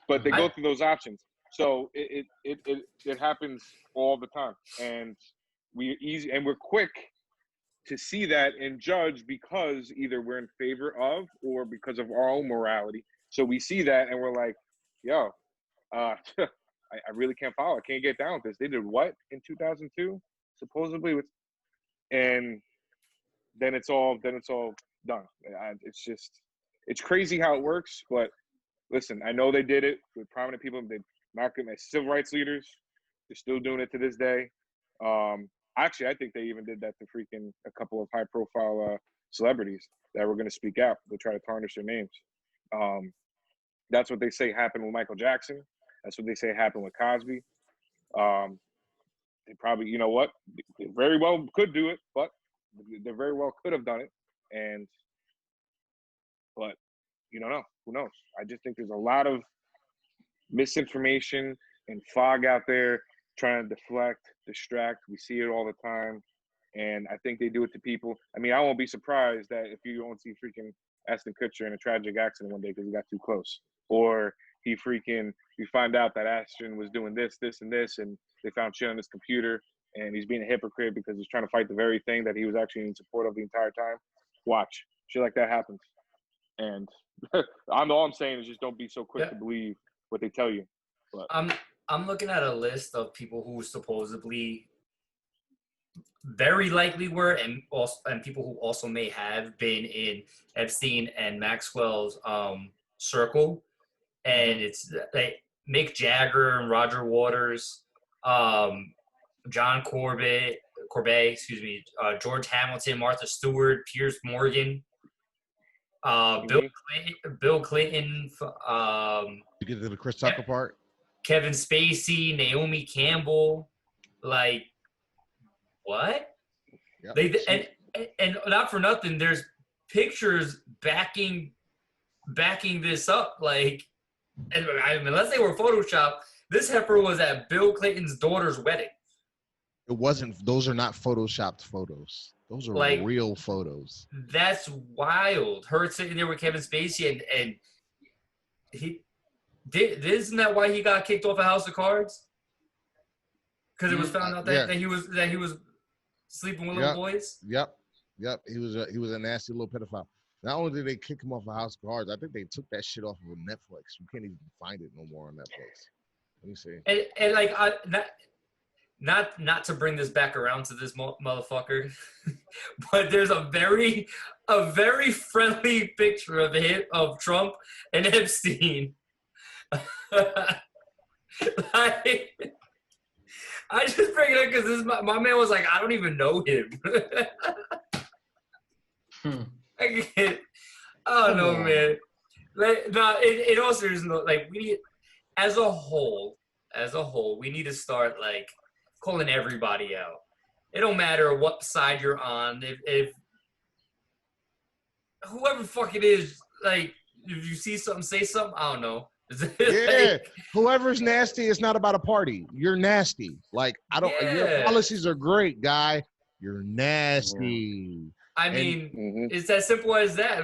D: But they go through those options. So it happens all the time, and we're quick to see that and judge because either we're in favor of or because of our own morality. So we see that and we're like, yo, I really can't follow. I can't get down with this. They did what in 2002 supposedly, and then it's all done. It's crazy how it works. But listen, I know they did it with prominent people. Malcolm as civil rights leaders, they're still doing it to this day. Actually, I think they even did that to freaking a couple of high-profile celebrities that were going to speak out. They try to tarnish their names. That's what they say happened with Michael Jackson. That's what they say happened with Cosby. They probably, you know what? They very well could do it, but they very well could have done it. But you don't know. Who knows? I just think there's a lot of misinformation and fog out there trying to deflect, distract. We see it all the time. And I think they do it to people. I mean, I won't be surprised that if you don't see freaking Ashton Kutcher in a tragic accident one day because he got too close. Or you find out that Ashton was doing this, this, and this, and they found shit on his computer, and he's being a hypocrite because he's trying to fight the very thing that he was actually in support of the entire time. Watch. Shit like that happens. And all I'm saying is just don't be so quick to believe what they tell you. But
C: I'm looking at a list of people who supposedly very likely were and people who also may have been in Epstein and Maxwell's circle, and it's like Mick Jagger and Roger Waters, John Corbett, George Hamilton, Martha Stewart, Piers Morgan, Bill Clinton.
A: You get to the Chris Tucker part.
C: Kevin Spacey, Naomi Campbell, like what? Yep. And not for nothing, there's pictures backing this up. Like, and I mean, unless they were photoshopped, this heifer was at Bill Clinton's daughter's wedding.
A: It wasn't. Those are not photoshopped photos. Those are
C: Like,
A: real photos.
C: That's wild. Her sitting there with Kevin Spacey, and he did. Isn't that why he got kicked off of House of Cards? Because it was found out that he was sleeping with little boys.
A: Yep. He was a nasty little pedophile. Not only did they kick him off of House of Cards, I think they took that shit off of Netflix. You can't even find it no more on Netflix. Let me see.
C: And like not to bring this back around to this motherfucker, but there's a very friendly picture of Trump and Epstein. Like, I just bring it up because this my man was like, I don't even know him. I don't know, man. Like, no, in all seriousness, like, we need, as a whole, we need to start like calling everybody out. It don't matter what side you're on. If whoever the fuck it is, like, if you see something, say something. I don't know.
A: Yeah, whoever's nasty, it's not about a party. You're nasty. Like, I don't. Yeah. Your policies are great, guy. You're nasty.
C: I mean, it's as simple as that.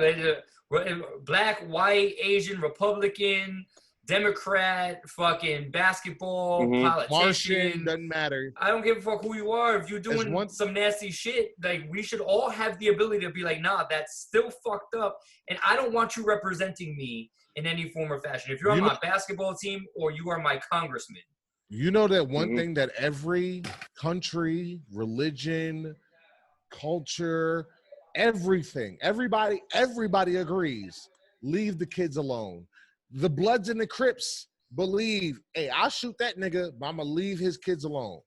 C: Black, white, Asian, Republican, Democrat, fucking basketball, politician.
A: Martian, doesn't matter.
C: I don't give a fuck who you are. If you're doing some nasty shit, like, we should all have the ability to be like, nah, that's still fucked up, and I don't want you representing me in any form or fashion. If you're on my basketball team or you are my congressman.
A: You know that one thing that every country, religion, culture, everything, everybody agrees, leave the kids alone. The Bloods and the Crips believe, hey, I'll shoot that nigga, but I'm going to leave his kids alone.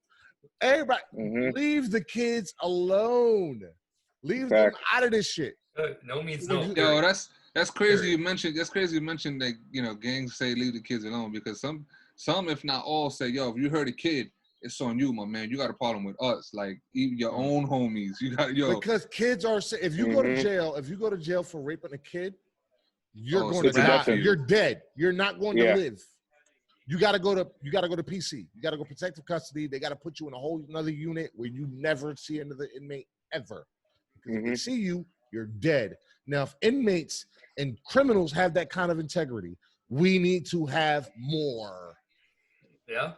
A: Everybody, leave the kids alone. Leave them out of this shit.
C: No means no.
E: Yo, that's crazy. You mentioned like, you know, gangs say leave the kids alone, because some if not all say, yo, if you hurt a kid, it's on you, my man. You got a problem with us, like even your own homies. You got
A: because kids are. If you go to jail, for raping a kid, you're going to die. You're dead. You're not going to live. You got to go to PC. You got to go protective custody. They got to put you in a whole another unit where you never see another inmate ever. Because if they see you, you're dead. Now, if inmates and criminals have that kind of integrity, we need to have more.
C: Yeah.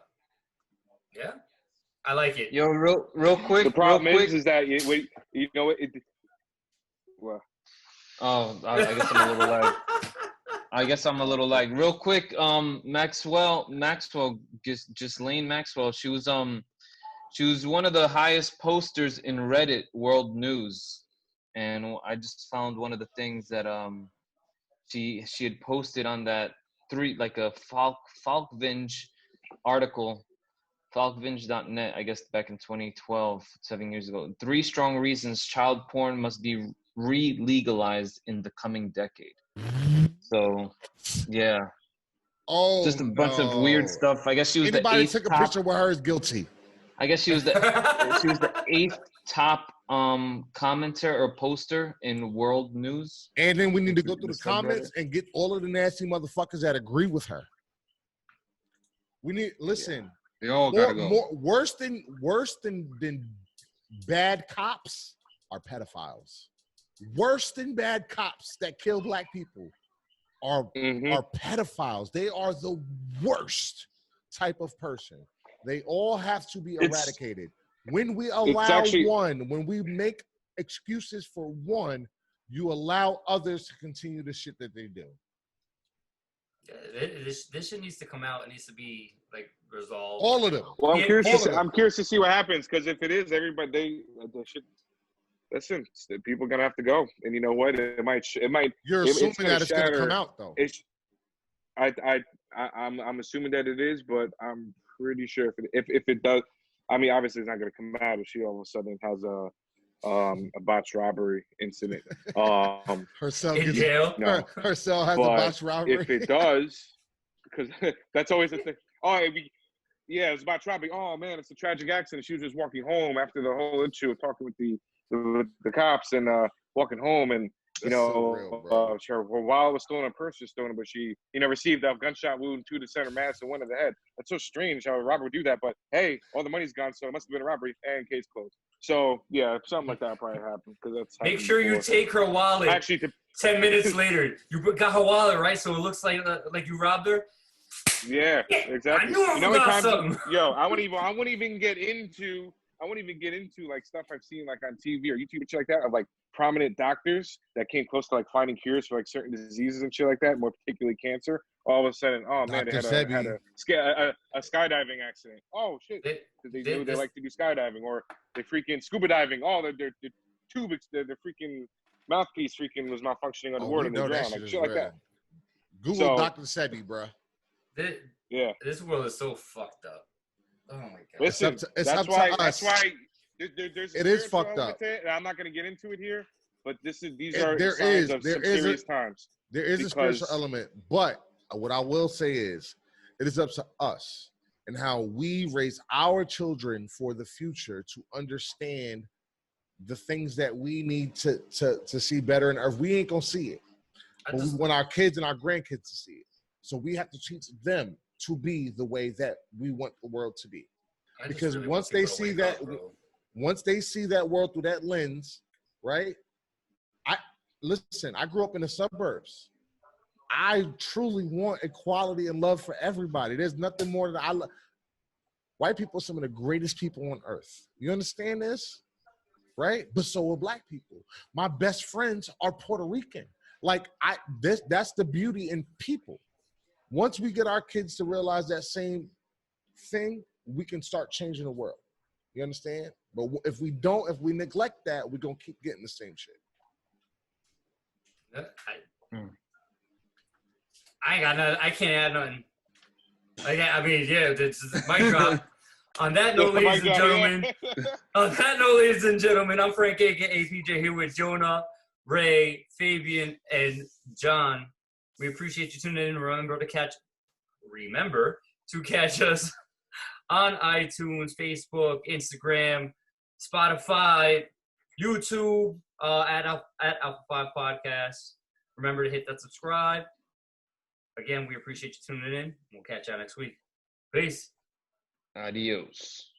C: I like it.
F: Yo, real quick.
D: The problem is that you know it. Well.
F: Oh, I guess I'm a little like real quick. Maxwell, Ghislaine Maxwell. She was one of the highest posters in Reddit World News, and I just found one of the things that she had posted on that a Falkvinge article, falkvinge.net, I guess back in 2012, 7 years ago. 3 strong reasons child porn must be re-legalized in the coming decade. So, yeah.
A: Oh,
F: just a bunch of weird stuff. I guess she was
A: anybody took a picture with her is guilty.
F: I guess she was the 8th top commenter or poster in World News.
A: And then we need to go through the comments and get all of the nasty motherfuckers that agree with her. We need listen.
E: They all gotta go.
A: Worse than bad cops are pedophiles. Worse than bad cops that kill black people are pedophiles. They are the worst type of person. They all have to be eradicated. When we allow when we make excuses for one, you allow others to continue the shit that they do.
C: This shit needs to come out. It needs to be like resolved.
A: All of them.
D: Well, I'm curious to see what happens, because if it is, everybody they should listen. People are gonna have to go, and you know what? It might.
A: You're assuming that it's gonna come out though.
D: I'm assuming that it is, but I'm pretty sure if it does. I mean, obviously it's not gonna come out if she all of a sudden has a botched robbery incident.
A: Her cell
C: in jail.
A: No. Her cell has a botched robbery.
D: If it does, because that's always the thing. It was botched robbery. Oh man, it's a tragic accident. She was just walking home after the whole issue of talking with the cops and walking home, and Her wallet was stolen, her purse was stolen, but she received a gunshot wound to the center mass and one to the head. That's so strange how a robber would do that. But hey, all the money's gone, so it must have been a robbery and case closed. So yeah, something like that probably happened because that's.
C: Make sure you take her wallet.
D: Actually,
C: 10 minutes later, you got her wallet, right? So it looks like you robbed her.
D: Yeah, exactly.
C: I knew I forgot something.
D: I wouldn't even get into like stuff I've seen like on TV or YouTube and shit like that of like prominent doctors that came close to like finding cures for like certain diseases and shit like that, more particularly cancer. All of a sudden, oh man, they had a skydiving accident. Oh shit, they knew they like to do skydiving, or they freaking scuba diving. Oh, their tube, their freaking mouthpiece freaking was malfunctioning underwater and they drowned, like shit like that.
A: Google Dr. Sebi, bro.
C: This world is so fucked up. Oh my god.
D: Listen, that's why it
A: is fucked up.
D: I'm not going to get into it here, but these are signs of some serious times.
A: There is a spiritual element, but what I will say is, it is up to us and how we raise our children for the future to understand the things that we need to see better in earth. We ain't gonna see it, but we want our kids and our grandkids to see it. So we have to teach them to be the way that we want the world to be. Because once they see that world through that lens, right? I grew up in the suburbs. I truly want equality and love for everybody. There's nothing more that I love. White people are some of the greatest people on earth. You understand this? Right? But so are black people. My best friends are Puerto Rican. That's the beauty in people. Once we get our kids to realize that same thing, we can start changing the world. You understand? But if we neglect that, we're going to keep getting the same shit.
C: I ain't got nothing. I can't add nothing. It's mic drop. On that note, ladies and gentlemen, I'm Frank, aka PJ, here with Jonah, Ray, Fabian, and John. We appreciate you tuning in. Remember to catch us on iTunes, Facebook, Instagram, Spotify, YouTube, at Alpha 5 Podcast. Remember to hit that subscribe. Again, we appreciate you tuning in. We'll catch you next week. Peace.
F: Adios.